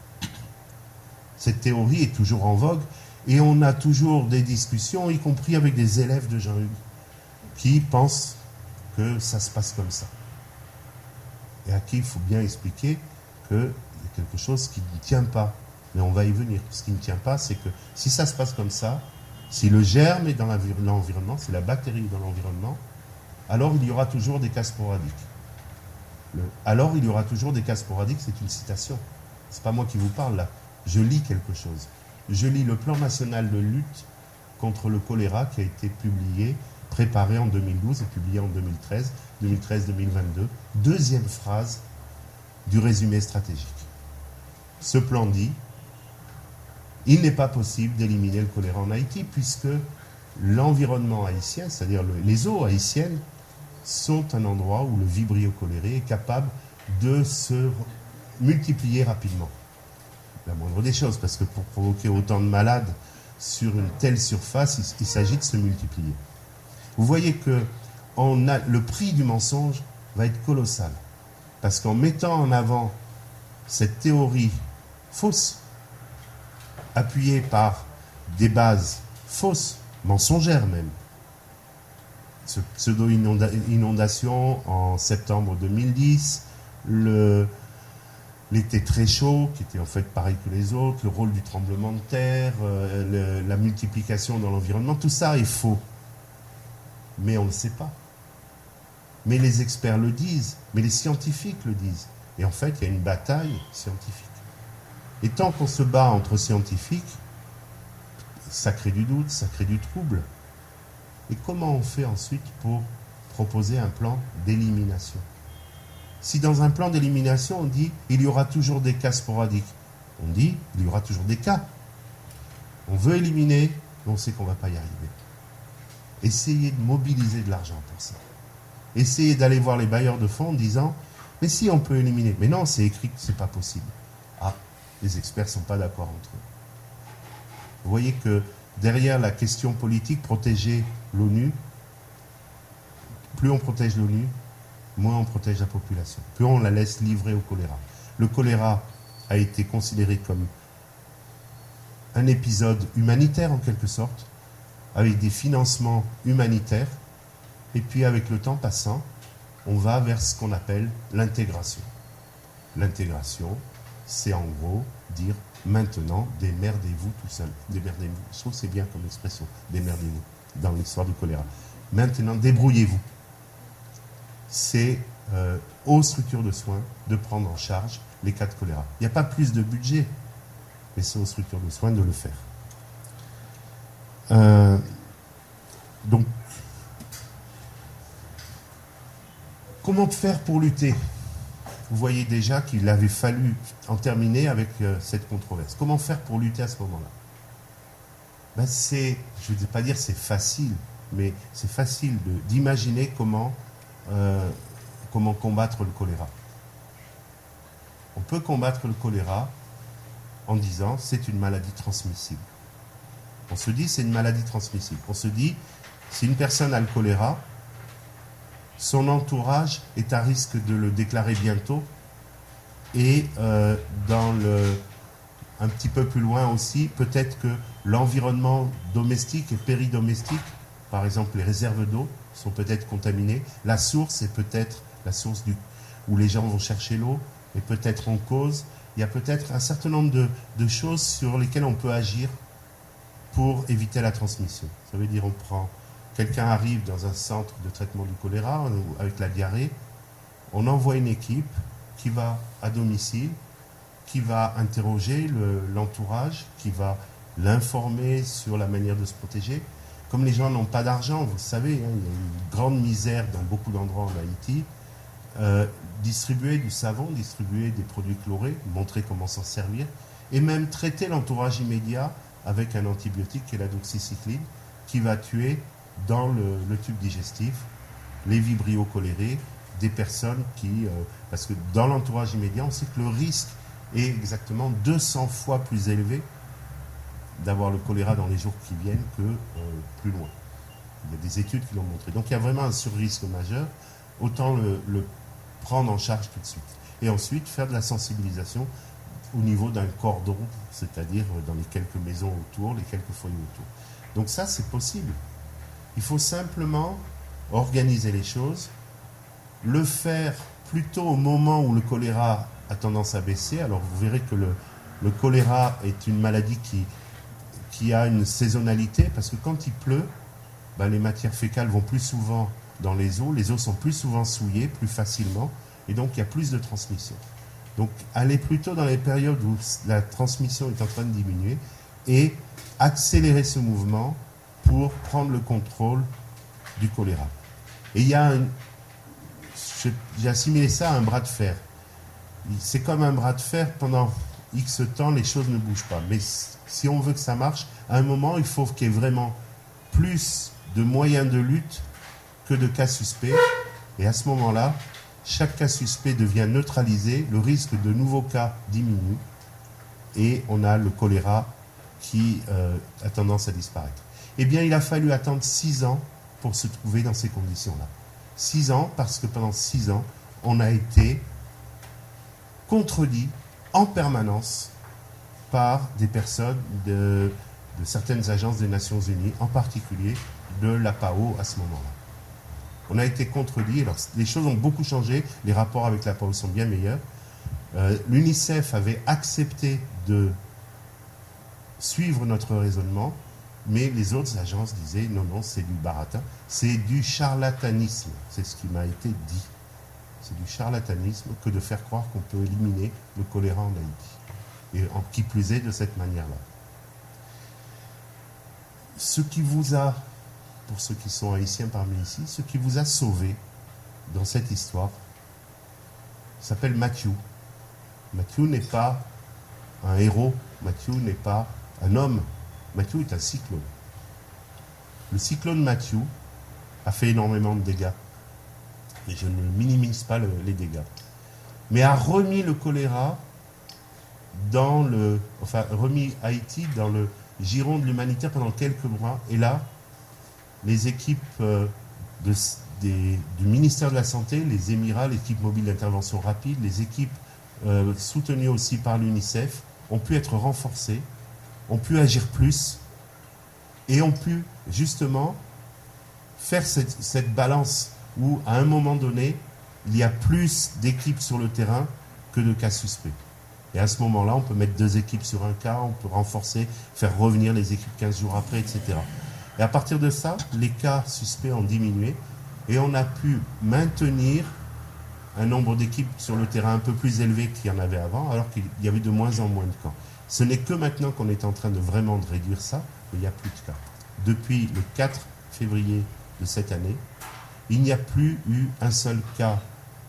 Cette théorie est toujours en vogue et on a toujours des discussions, y compris avec des élèves de Jean-Hugues, qui pensent que ça se passe comme ça. Et à qui il faut bien expliquer qu'il y a quelque chose qui ne tient pas. Mais on va y venir. Ce qui ne tient pas, c'est que si ça se passe comme ça, si le germe est dans l'environnement, si la bactérie est dans l'environnement, alors il y aura toujours des cas sporadiques. Alors il y aura toujours des cas sporadiques, c'est une citation. C'est pas moi qui vous parle là. Je lis quelque chose. Je lis le plan national de lutte contre le choléra qui a été publié, préparé en 2012 et publié en 2013-2022. Deuxième phrase du résumé stratégique. Ce plan dit: il n'est pas possible d'éliminer le choléra en Haïti puisque l'environnement haïtien, c'est-à-dire les eaux haïtiennes, sont un endroit où le vibrio cholérique est capable de se multiplier rapidement. La moindre des choses, parce que pour provoquer autant de malades sur une telle surface, il s'agit de se multiplier. Vous voyez que le prix du mensonge va être colossal, parce qu'en mettant en avant cette théorie fausse, appuyée par des bases fausses, mensongères même, pseudo-inondation en septembre 2010, l'été très chaud, qui était en fait pareil que les autres, le rôle du tremblement de terre, la multiplication dans l'environnement, tout ça est faux. Mais on ne le sait pas. Mais les experts le disent, mais les scientifiques le disent. Et en fait, il y a une bataille scientifique. Et tant qu'on se bat entre scientifiques, ça crée du doute, ça crée du trouble. Et comment on fait ensuite pour proposer un plan d'élimination? Si dans un plan d'élimination, on dit il y aura toujours des cas sporadiques, on dit il y aura toujours des cas. On veut éliminer, mais on sait qu'on ne va pas y arriver. Essayez de mobiliser de l'argent pour ça. Essayez d'aller voir les bailleurs de fonds en disant mais si on peut éliminer. Mais non, c'est écrit que ce n'est pas possible. Ah, les experts ne sont pas d'accord entre eux. Vous voyez que derrière la question politique, protéger l'ONU, plus on protège l'ONU, moins on protège la population. Plus on la laisse livrer au choléra. Le choléra a été considéré comme un épisode humanitaire en quelque sorte, avec des financements humanitaires, et puis avec le temps passant, on va vers ce qu'on appelle l'intégration. L'intégration, c'est en gros dire maintenant, démerdez-vous tout seul. Démerdez-vous. Je trouve que c'est bien comme expression, démerdez-vous, dans l'histoire du choléra. Maintenant, débrouillez-vous. C'est aux structures de soins de prendre en charge les cas de choléra. Il n'y a pas plus de budget, mais c'est aux structures de soins de le faire. Donc, comment faire pour lutter? Vous voyez déjà qu'il avait fallu en terminer avec cette controverse. Comment faire pour lutter à ce moment-là? Ben je ne vais pas dire c'est facile, mais c'est facile d'imaginer comment combattre le choléra. On peut combattre le choléra en disant c'est une maladie transmissible. On se dit c'est une maladie transmissible. On se dit si une personne a le choléra, son entourage est à risque de le déclarer bientôt et un petit peu plus loin aussi, peut-être que l'environnement domestique et péridomestique, par exemple les réserves d'eau, sont peut-être contaminées. La source est peut-être la source où les gens vont chercher l'eau et peut-être en cause. Il y a peut-être un certain nombre de choses sur lesquelles on peut agir pour éviter la transmission. Ça veut dire quelqu'un arrive dans un centre de traitement du choléra avec la diarrhée, on envoie une équipe qui va à domicile, qui va interroger l'entourage, qui va l'informer sur la manière de se protéger. Comme les gens n'ont pas d'argent, vous le savez, il y a une grande misère dans beaucoup d'endroits en Haïti, distribuer du savon, distribuer des produits chlorés, montrer comment s'en servir, et même traiter l'entourage immédiat avec un antibiotique qui est la doxycycline, qui va tuer dans le tube digestif les vibrio cholérés des personnes parce que dans l'entourage immédiat, on sait que le risque est exactement 200 fois plus élevé d'avoir le choléra dans les jours qui viennent que plus loin. Il y a des études qui l'ont montré. Donc il y a vraiment un surrisque majeur. Autant le prendre en charge tout de suite. Et ensuite, faire de la sensibilisation au niveau d'un cordon, c'est-à-dire dans les quelques maisons autour, les quelques foyers autour. Donc ça, c'est possible. Il faut simplement organiser les choses, le faire plutôt au moment où le choléra a tendance à baisser. Alors vous verrez que le choléra est une maladie qui a une saisonnalité, parce que quand il pleut, les matières fécales vont plus souvent dans les eaux sont plus souvent souillées, plus facilement, et donc il y a plus de transmission. Donc aller plutôt dans les périodes où la transmission est en train de diminuer et accélérer ce mouvement pour prendre le contrôle du choléra. Et j'ai assimilé ça à un bras de fer. C'est comme un bras de fer, pendant X temps, les choses ne bougent pas. Mais si on veut que ça marche, à un moment, il faut qu'il y ait vraiment plus de moyens de lutte que de cas suspects. Et à ce moment-là, chaque cas suspect devient neutralisé, le risque de nouveaux cas diminue, et on a le choléra qui a tendance à disparaître. Eh bien, il a fallu attendre 6 ans pour se trouver dans ces conditions-là. 6 ans, parce que pendant 6 ans, on a été contredit en permanence par des personnes de certaines agences des Nations Unies, en particulier de la FAO à ce moment-là. On a été contredit. Alors, les choses ont beaucoup changé, les rapports avec la FAO sont bien meilleurs. L'UNICEF avait accepté de suivre notre raisonnement, mais les autres agences disaient non, non, c'est du baratin, c'est du charlatanisme, c'est ce qui m'a été dit. C'est du charlatanisme que de faire croire qu'on peut éliminer le choléra en Haïti. Et qui plus est de cette manière-là. Ce qui vous a, pour ceux qui sont haïtiens parmi ici, ce qui vous a sauvé dans cette histoire s'appelle Mathieu. Mathieu n'est pas un héros, Mathieu n'est pas un homme, Mathieu est un cyclone. Le cyclone Mathieu a fait énormément de dégâts, et je ne minimise pas les dégâts, mais a remis le choléra remis Haïti dans le giron de l'humanitaire pendant quelques mois, et là, les équipes du ministère de la Santé, les Émirats, l'équipe mobile d'intervention rapide, les équipes soutenues aussi par l'UNICEF, ont pu être renforcées, ont pu agir plus, et ont pu justement faire cette balance où, à un moment donné, il y a plus d'équipes sur le terrain que de cas suspects. Et à ce moment-là, on peut mettre 2 équipes sur un cas, on peut renforcer, faire revenir les équipes 15 jours après, etc. Et à partir de ça, les cas suspects ont diminué et on a pu maintenir un nombre d'équipes sur le terrain un peu plus élevé qu'il y en avait avant, alors qu'il y avait de moins en moins de cas. Ce n'est que maintenant qu'on est en train de vraiment de réduire ça, qu'il n'y a plus de cas. Depuis le 4 février de cette année, il n'y a plus eu un seul cas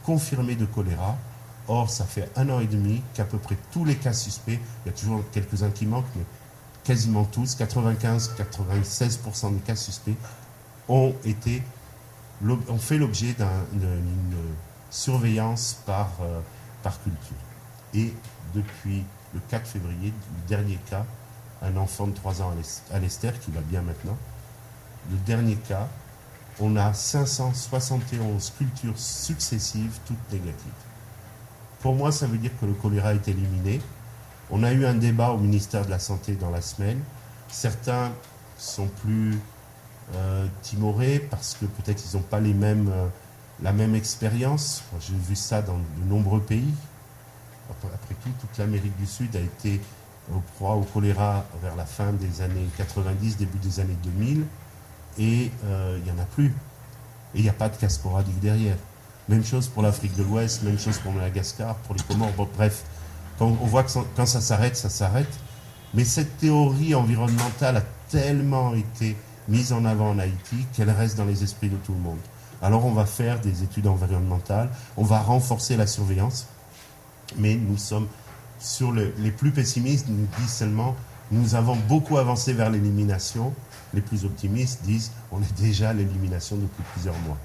confirmé de choléra. Or, ça fait 1 an et demi qu'à peu près tous les cas suspects, il y a toujours quelques-uns qui manquent, mais quasiment tous, 95-96% des cas suspects, ont fait l'objet d'une surveillance par culture. Et depuis le 4 février, le dernier cas, un enfant de 3 ans à l'Esther, qui va bien maintenant, le dernier cas, on a 571 cultures successives, toutes négatives. Pour moi, ça veut dire que le choléra est éliminé. On a eu un débat au ministère de la Santé dans la semaine. Certains sont plus timorés parce que peut-être ils n'ont pas la même expérience. J'ai vu ça dans de nombreux pays. Après tout, toute l'Amérique du Sud a été au proie au choléra vers la fin des années 90, début des années 2000. Et il n'y en a plus. Et il n'y a pas de cas sporadique derrière. Même chose pour l'Afrique de l'Ouest, même chose pour Madagascar, pour les Comores. Bon, bref, quand on voit que quand ça s'arrête, ça s'arrête. Mais cette théorie environnementale a tellement été mise en avant en Haïti qu'elle reste dans les esprits de tout le monde. Alors on va faire des études environnementales, on va renforcer la surveillance, mais nous sommes sur les plus pessimistes, nous disent seulement nous avons beaucoup avancé vers l'élimination. Les plus optimistes disent on est déjà à l'élimination depuis plusieurs mois.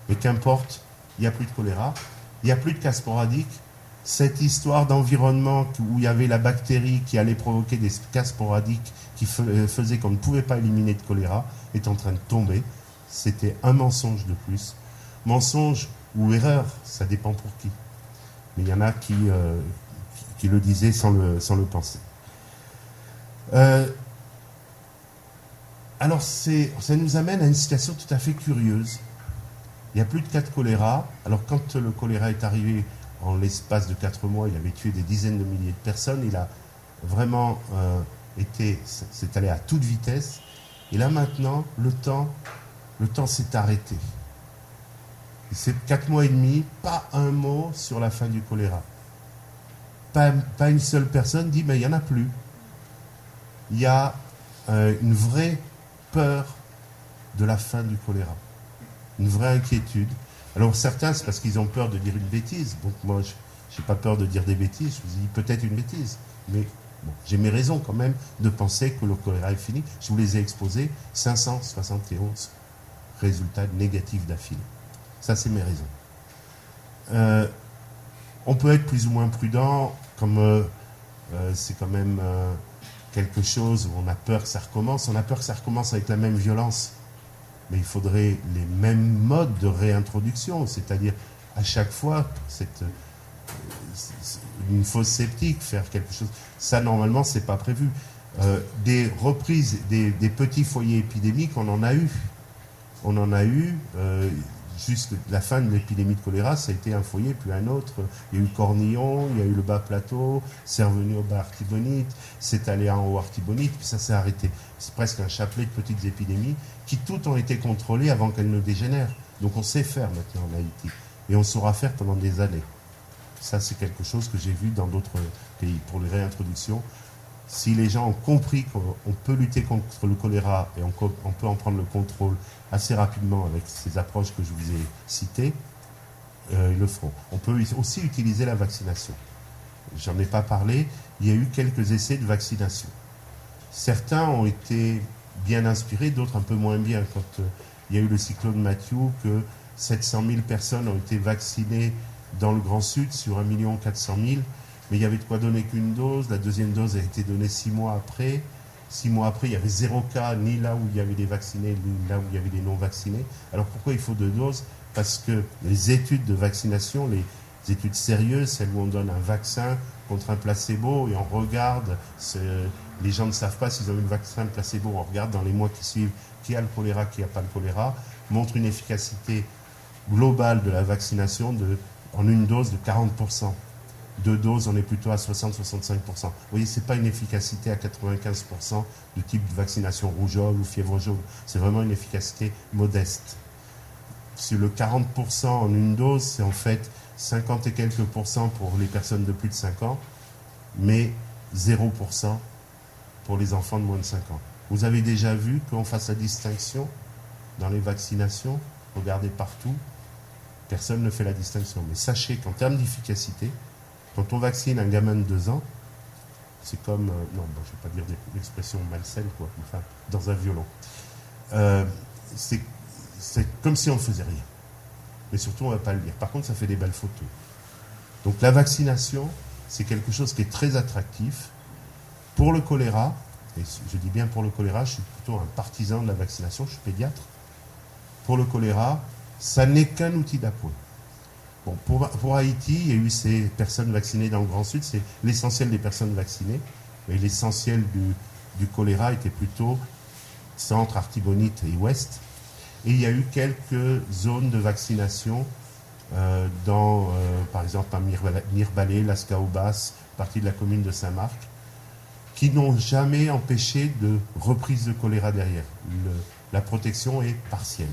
Mais qu'importe, il n'y a plus de choléra, il n'y a plus de cas sporadiques. Cette histoire d'environnement où il y avait la bactérie qui allait provoquer des cas sporadiques qui faisait qu'on ne pouvait pas éliminer de choléra est en train de tomber. C'était un mensonge de plus. Mensonge ou erreur, ça dépend pour qui. Mais il y en a qui le disaient sans le penser. Alors ça nous amène à une situation tout à fait curieuse. Il n'y a plus de cas de choléra. Alors quand le choléra est arrivé en l'espace de 4 mois, il avait tué des dizaines de milliers de personnes. Il a vraiment c'est allé à toute vitesse. Et là maintenant, le temps s'est arrêté. C'est 4 mois et demi, pas un mot sur la fin du choléra. Pas une seule personne dit, mais il n'y en a plus. Il y a une vraie peur de la fin du choléra. Une vraie inquiétude. Alors certains, c'est parce qu'ils ont peur de dire une bêtise. Donc moi, je n'ai pas peur de dire des bêtises. Je vous dis peut-être une bêtise. Mais bon, j'ai mes raisons quand même de penser que le choléra est fini. Je vous les ai exposés. 571 résultats négatifs d'affilée. Ça, c'est mes raisons. On peut être plus ou moins prudent, comme c'est quand même quelque chose où on a peur que ça recommence. On a peur que ça recommence avec la même violence. Mais il faudrait les mêmes modes de réintroduction, c'est-à-dire à chaque fois, une fausse sceptique, faire quelque chose. Ça, normalement, c'est pas prévu. Des reprises, des petits foyers épidémiques, on en a eu. jusqu'à la fin de l'épidémie de choléra, ça a été un foyer, puis un autre. Il y a eu Cornillon, il y a eu le bas plateau, c'est revenu au bas Artibonite, c'est allé en haut Artibonite, puis ça s'est arrêté. C'est presque un chapelet de petites épidémies qui toutes ont été contrôlées avant qu'elles ne dégénèrent. Donc on sait faire maintenant en Haïti. Et on saura faire pendant des années. Ça, c'est quelque chose que j'ai vu dans d'autres pays. Pour les réintroductions, si les gens ont compris qu'on peut lutter contre le choléra et on peut en prendre le contrôle assez rapidement avec ces approches que je vous ai citées, ils le feront. On peut aussi utiliser la vaccination. J'en ai pas parlé, il y a eu quelques essais de vaccination. Certains ont été bien inspirés, d'autres un peu moins bien. Quand il y a eu le cyclone Matthew, que 700 000 personnes ont été vaccinées dans le Grand Sud sur 1 400 000, mais il y avait de quoi donner qu'une dose. La deuxième dose a été donnée 6 mois après. 6 mois après, il y avait 0 cas, ni là où il y avait des vaccinés, ni là où il y avait des non-vaccinés. Alors pourquoi il faut 2 doses? Parce que les études de vaccination, les études sérieuses, celles où on donne un vaccin contre un placebo et on regarde, les gens ne savent pas s'ils ont eu le vaccin placebo, on regarde dans les mois qui suivent qui a le choléra, qui n'a pas le choléra, montre une efficacité globale de la vaccination en une dose de 40%. 2 doses, on est plutôt à 60-65%. Vous voyez, ce n'est pas une efficacité à 95% du type de vaccination rougeole ou fièvre jaune. C'est vraiment une efficacité modeste. Sur le 40% en une dose, c'est en fait 50 et quelques pourcents pour les personnes de plus de 5 ans, mais 0% pour les enfants de moins de 5 ans. Vous avez déjà vu qu'on fasse la distinction dans les vaccinations? Regardez partout, personne ne fait la distinction. Mais sachez qu'en termes d'efficacité, quand on vaccine un gamin de 2 ans, c'est comme... non, bon, je ne vais pas dire l'expression malsaine, quoi, enfin, dans un violon. C'est comme si on ne faisait rien. Mais surtout, on ne va pas le dire. Par contre, ça fait des belles photos. Donc la vaccination, c'est quelque chose qui est très attractif. Pour le choléra, et je dis bien pour le choléra, je suis plutôt un partisan de la vaccination, je suis pédiatre. Pour le choléra, ça n'est qu'un outil d'appoint. Bon, pour Haïti, il y a eu ces personnes vaccinées dans le Grand Sud, c'est l'essentiel des personnes vaccinées, mais l'essentiel du choléra était plutôt centre, Artibonite et ouest. Et il y a eu quelques zones de vaccination par exemple, à Mirbalé, Las Caobas, partie de la commune de Saint-Marc, qui n'ont jamais empêché de reprise de choléra derrière. La protection est partielle.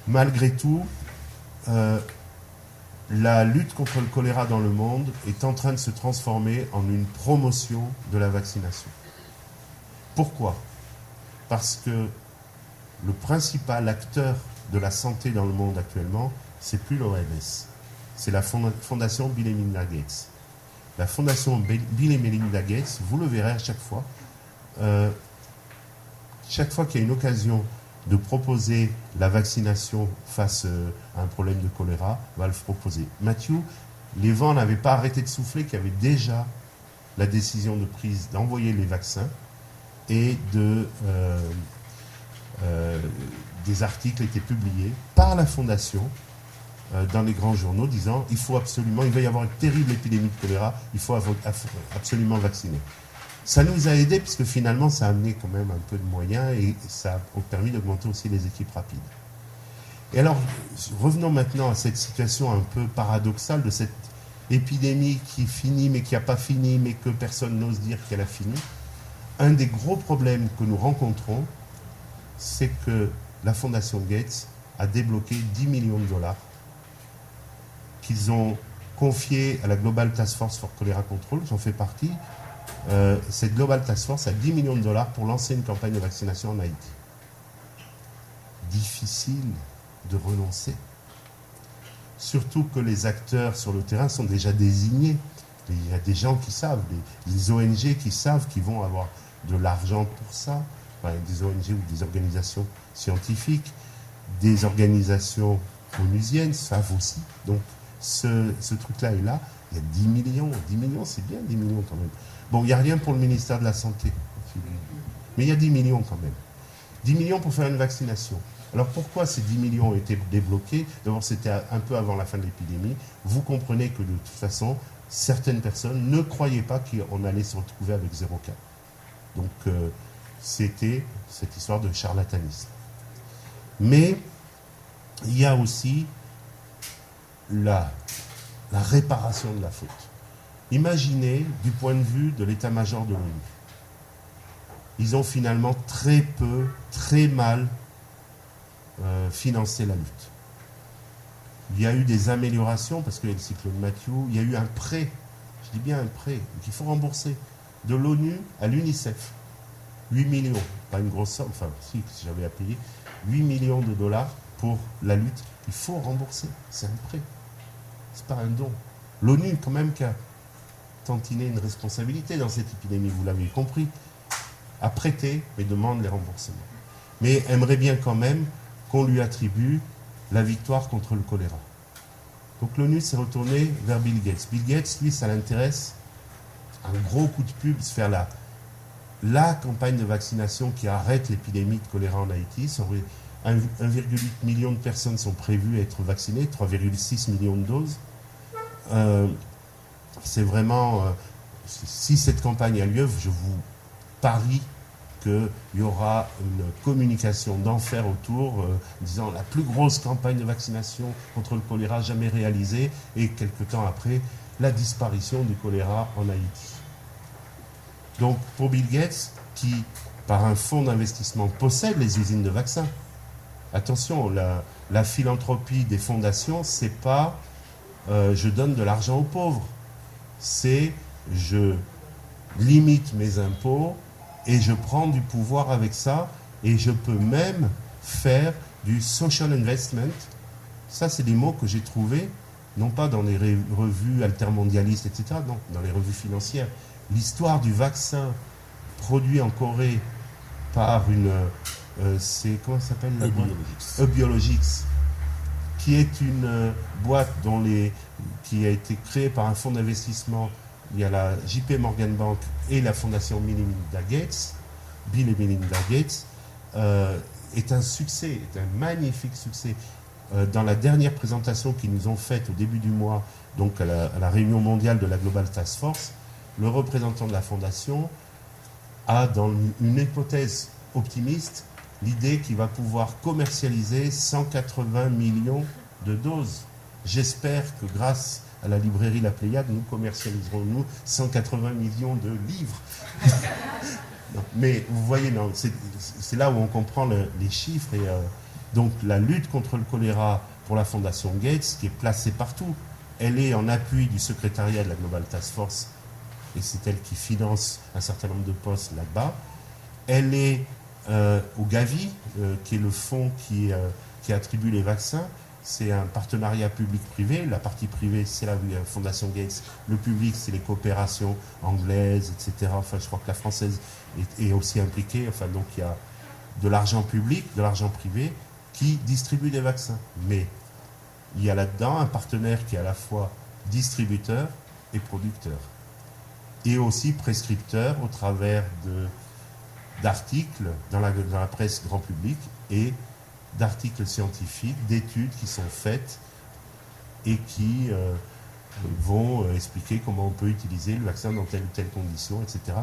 Malgré tout, la lutte contre le choléra dans le monde est en train de se transformer en une promotion de la vaccination. Pourquoi? Parce que le principal acteur de la santé dans le monde actuellement, c'est plus l'OMS, c'est la fondation Bill et Melinda Gates. La fondation Bill et Melinda Gates, vous le verrez à chaque fois qu'il y a une occasion de proposer la vaccination face à un problème de choléra, va le proposer. Matthew, les vents n'avaient pas arrêté de souffler, qu'il y avait déjà la décision de prise d'envoyer les vaccins et des articles étaient publiés par la fondation dans les grands journaux disant il va y avoir une terrible épidémie de choléra, il faut absolument vacciner. Ça nous a aidés puisque finalement ça a amené quand même un peu de moyens et ça a permis d'augmenter aussi les équipes rapides. Et alors, revenons maintenant à cette situation un peu paradoxale de cette épidémie qui finit mais qui n'a pas fini mais que personne n'ose dire qu'elle a fini. Un des gros problèmes que nous rencontrons, c'est que la Fondation Gates a débloqué 10 millions de dollars qu'ils ont confiés à la Global Task Force for Cholera Control, j'en fais partie. Cette Global Task Force a 10 millions de dollars pour lancer une campagne de vaccination en Haïti. Difficile de renoncer. Surtout que les acteurs sur le terrain sont déjà désignés. Il y a des gens qui savent, des ONG qui savent qu'ils vont avoir de l'argent pour ça. Enfin, des ONG ou des organisations scientifiques, des organisations onusiennes savent aussi. Donc ce truc-là est là. Il y a 10 millions. 10 millions, c'est bien 10 millions quand même. Bon, il n'y a rien pour le ministère de la Santé. Mais il y a 10 millions quand même. 10 millions pour faire une vaccination. Alors pourquoi ces 10 millions ont été débloqués? D'abord, c'était un peu avant la fin de l'épidémie. Vous comprenez que de toute façon, certaines personnes ne croyaient pas qu'on allait se retrouver avec 0 cas. Donc, c'était cette histoire de charlatanisme. Mais il y a aussi la réparation de la faute. Imaginez du point de vue de l'état-major de l'ONU. Ils ont finalement très peu, très mal financé la lutte. Il y a eu des améliorations parce qu'il y a le cyclone Matthew, il y a eu un prêt, je dis bien un prêt, qu'il faut rembourser, de l'ONU à l'UNICEF. 8 millions, pas une grosse somme, enfin si j'avais à payer, 8 millions de dollars pour la lutte. Il faut rembourser, c'est un prêt, c'est pas un don. L'ONU quand même qui a tantiné une responsabilité dans cette épidémie, vous l'avez compris, a prêté mais demande les remboursements. Mais aimerait bien quand même qu'on lui attribue la victoire contre le choléra. Donc l'ONU s'est retournée vers Bill Gates. Bill Gates, lui, ça l'intéresse, un gros coup de pub, se faire la campagne de vaccination qui arrête l'épidémie de choléra en Haïti. 1,8 million de personnes sont prévues à être vaccinées, 3,6 millions de doses. C'est vraiment, si cette campagne a lieu, je vous parie qu'il y aura une communication d'enfer autour, disant la plus grosse campagne de vaccination contre le choléra jamais réalisée, et quelques temps après, la disparition du choléra en Haïti. Donc pour Bill Gates, qui par un fonds d'investissement possède les usines de vaccins, attention, la philanthropie des fondations, c'est pas je donne de l'argent aux pauvres, c'est je limite mes impôts et je prends du pouvoir avec ça, et je peux même faire du social investment. Ça, c'est des mots que j'ai trouvés, non pas dans les revues altermondialistes, etc., non, dans les revues financières. L'histoire du vaccin produit en Corée par une... comment ça s'appelle la boîte ? Biologics, qui est une boîte qui a été créée par un fonds d'investissement. Il y a la JP Morgan Bank et la fondation Melinda Gates, Bill et Melinda Gates, est un succès, est un magnifique succès. Dans la dernière présentation qu'ils nous ont faite au début du mois, donc à la réunion mondiale de la Global Task Force, le représentant de la fondation a, dans une hypothèse optimiste, l'idée qu'il va pouvoir commercialiser 180 millions de doses. J'espère que grâce à la librairie La Pléiade, nous commercialiserons, 180 millions de livres. Non, mais vous voyez, c'est là où on comprend les chiffres. Et, donc la lutte contre le choléra pour la Fondation Gates, qui est placée partout, elle est en appui du secrétariat de la Global Task Force, et c'est elle qui finance un certain nombre de postes là-bas. Elle est au Gavi, qui est le fonds qui attribue les vaccins. C'est un partenariat public-privé. La partie privée, c'est la Fondation Gates. Le public, c'est les coopérations anglaises, etc. Enfin, je crois que la française est aussi impliquée. Enfin, donc, il y a de l'argent public, de l'argent privé qui distribue des vaccins. Mais il y a là-dedans un partenaire qui est à la fois distributeur et producteur. Et aussi prescripteur au travers d'articles dans la presse grand public et d'articles scientifiques, d'études qui sont faites et qui vont expliquer comment on peut utiliser le vaccin dans telle ou telle condition, etc.,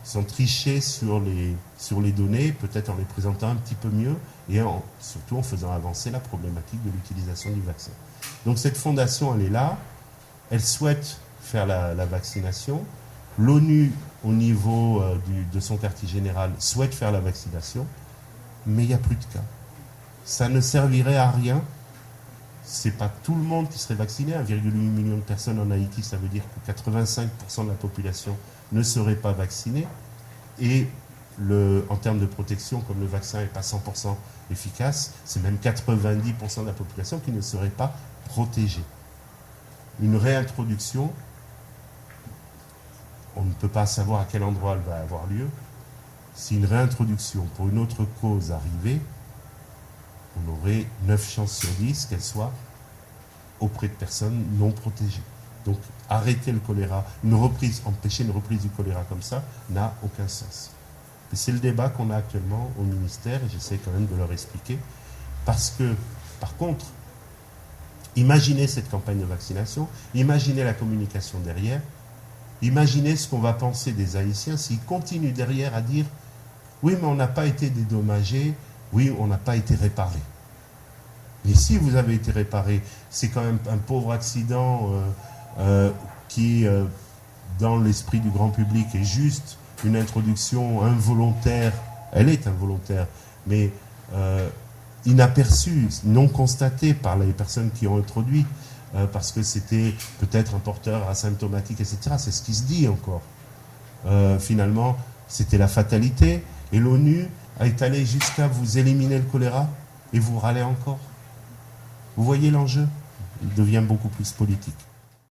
sans tricher sur les données, peut-être en les présentant un petit peu mieux et surtout en faisant avancer la problématique de l'utilisation du vaccin. Donc cette fondation, elle est là, elle souhaite faire la vaccination. L'ONU, au niveau de son quartier général, souhaite faire la vaccination, mais il n'y a plus de cas. Ça ne servirait à rien. Ce n'est pas tout le monde qui serait vacciné. 1,8 million de personnes en Haïti, ça veut dire que 85% de la population ne serait pas vaccinée. Et en termes de protection, comme le vaccin n'est pas 100% efficace, c'est même 90% de la population qui ne serait pas protégée. Une réintroduction, on ne peut pas savoir à quel endroit elle va avoir lieu. Si une réintroduction pour une autre cause arrivait, on aurait 9 chances sur 10 qu'elle soit auprès de personnes non protégées. Donc arrêter le choléra, empêcher une reprise du choléra comme ça, n'a aucun sens. Et c'est le débat qu'on a actuellement au ministère, et j'essaie quand même de leur expliquer, parce que, par contre, imaginez cette campagne de vaccination, imaginez la communication derrière, imaginez ce qu'on va penser des Haïtiens s'ils continuent derrière à dire « oui, mais on n'a pas été dédommagé, oui, on n'a pas été réparé ». Mais si vous avez été réparé, c'est quand même un pauvre accident qui, dans l'esprit du grand public, est juste une introduction involontaire. Elle est involontaire, mais inaperçue, non constatée par les personnes qui ont introduit, parce que c'était peut-être un porteur asymptomatique, etc. C'est ce qui se dit encore. Finalement, c'était la fatalité, et l'ONU est allée jusqu'à vous éliminer le choléra, et vous râlez encore. Vous voyez l'enjeu? Il devient beaucoup plus politique.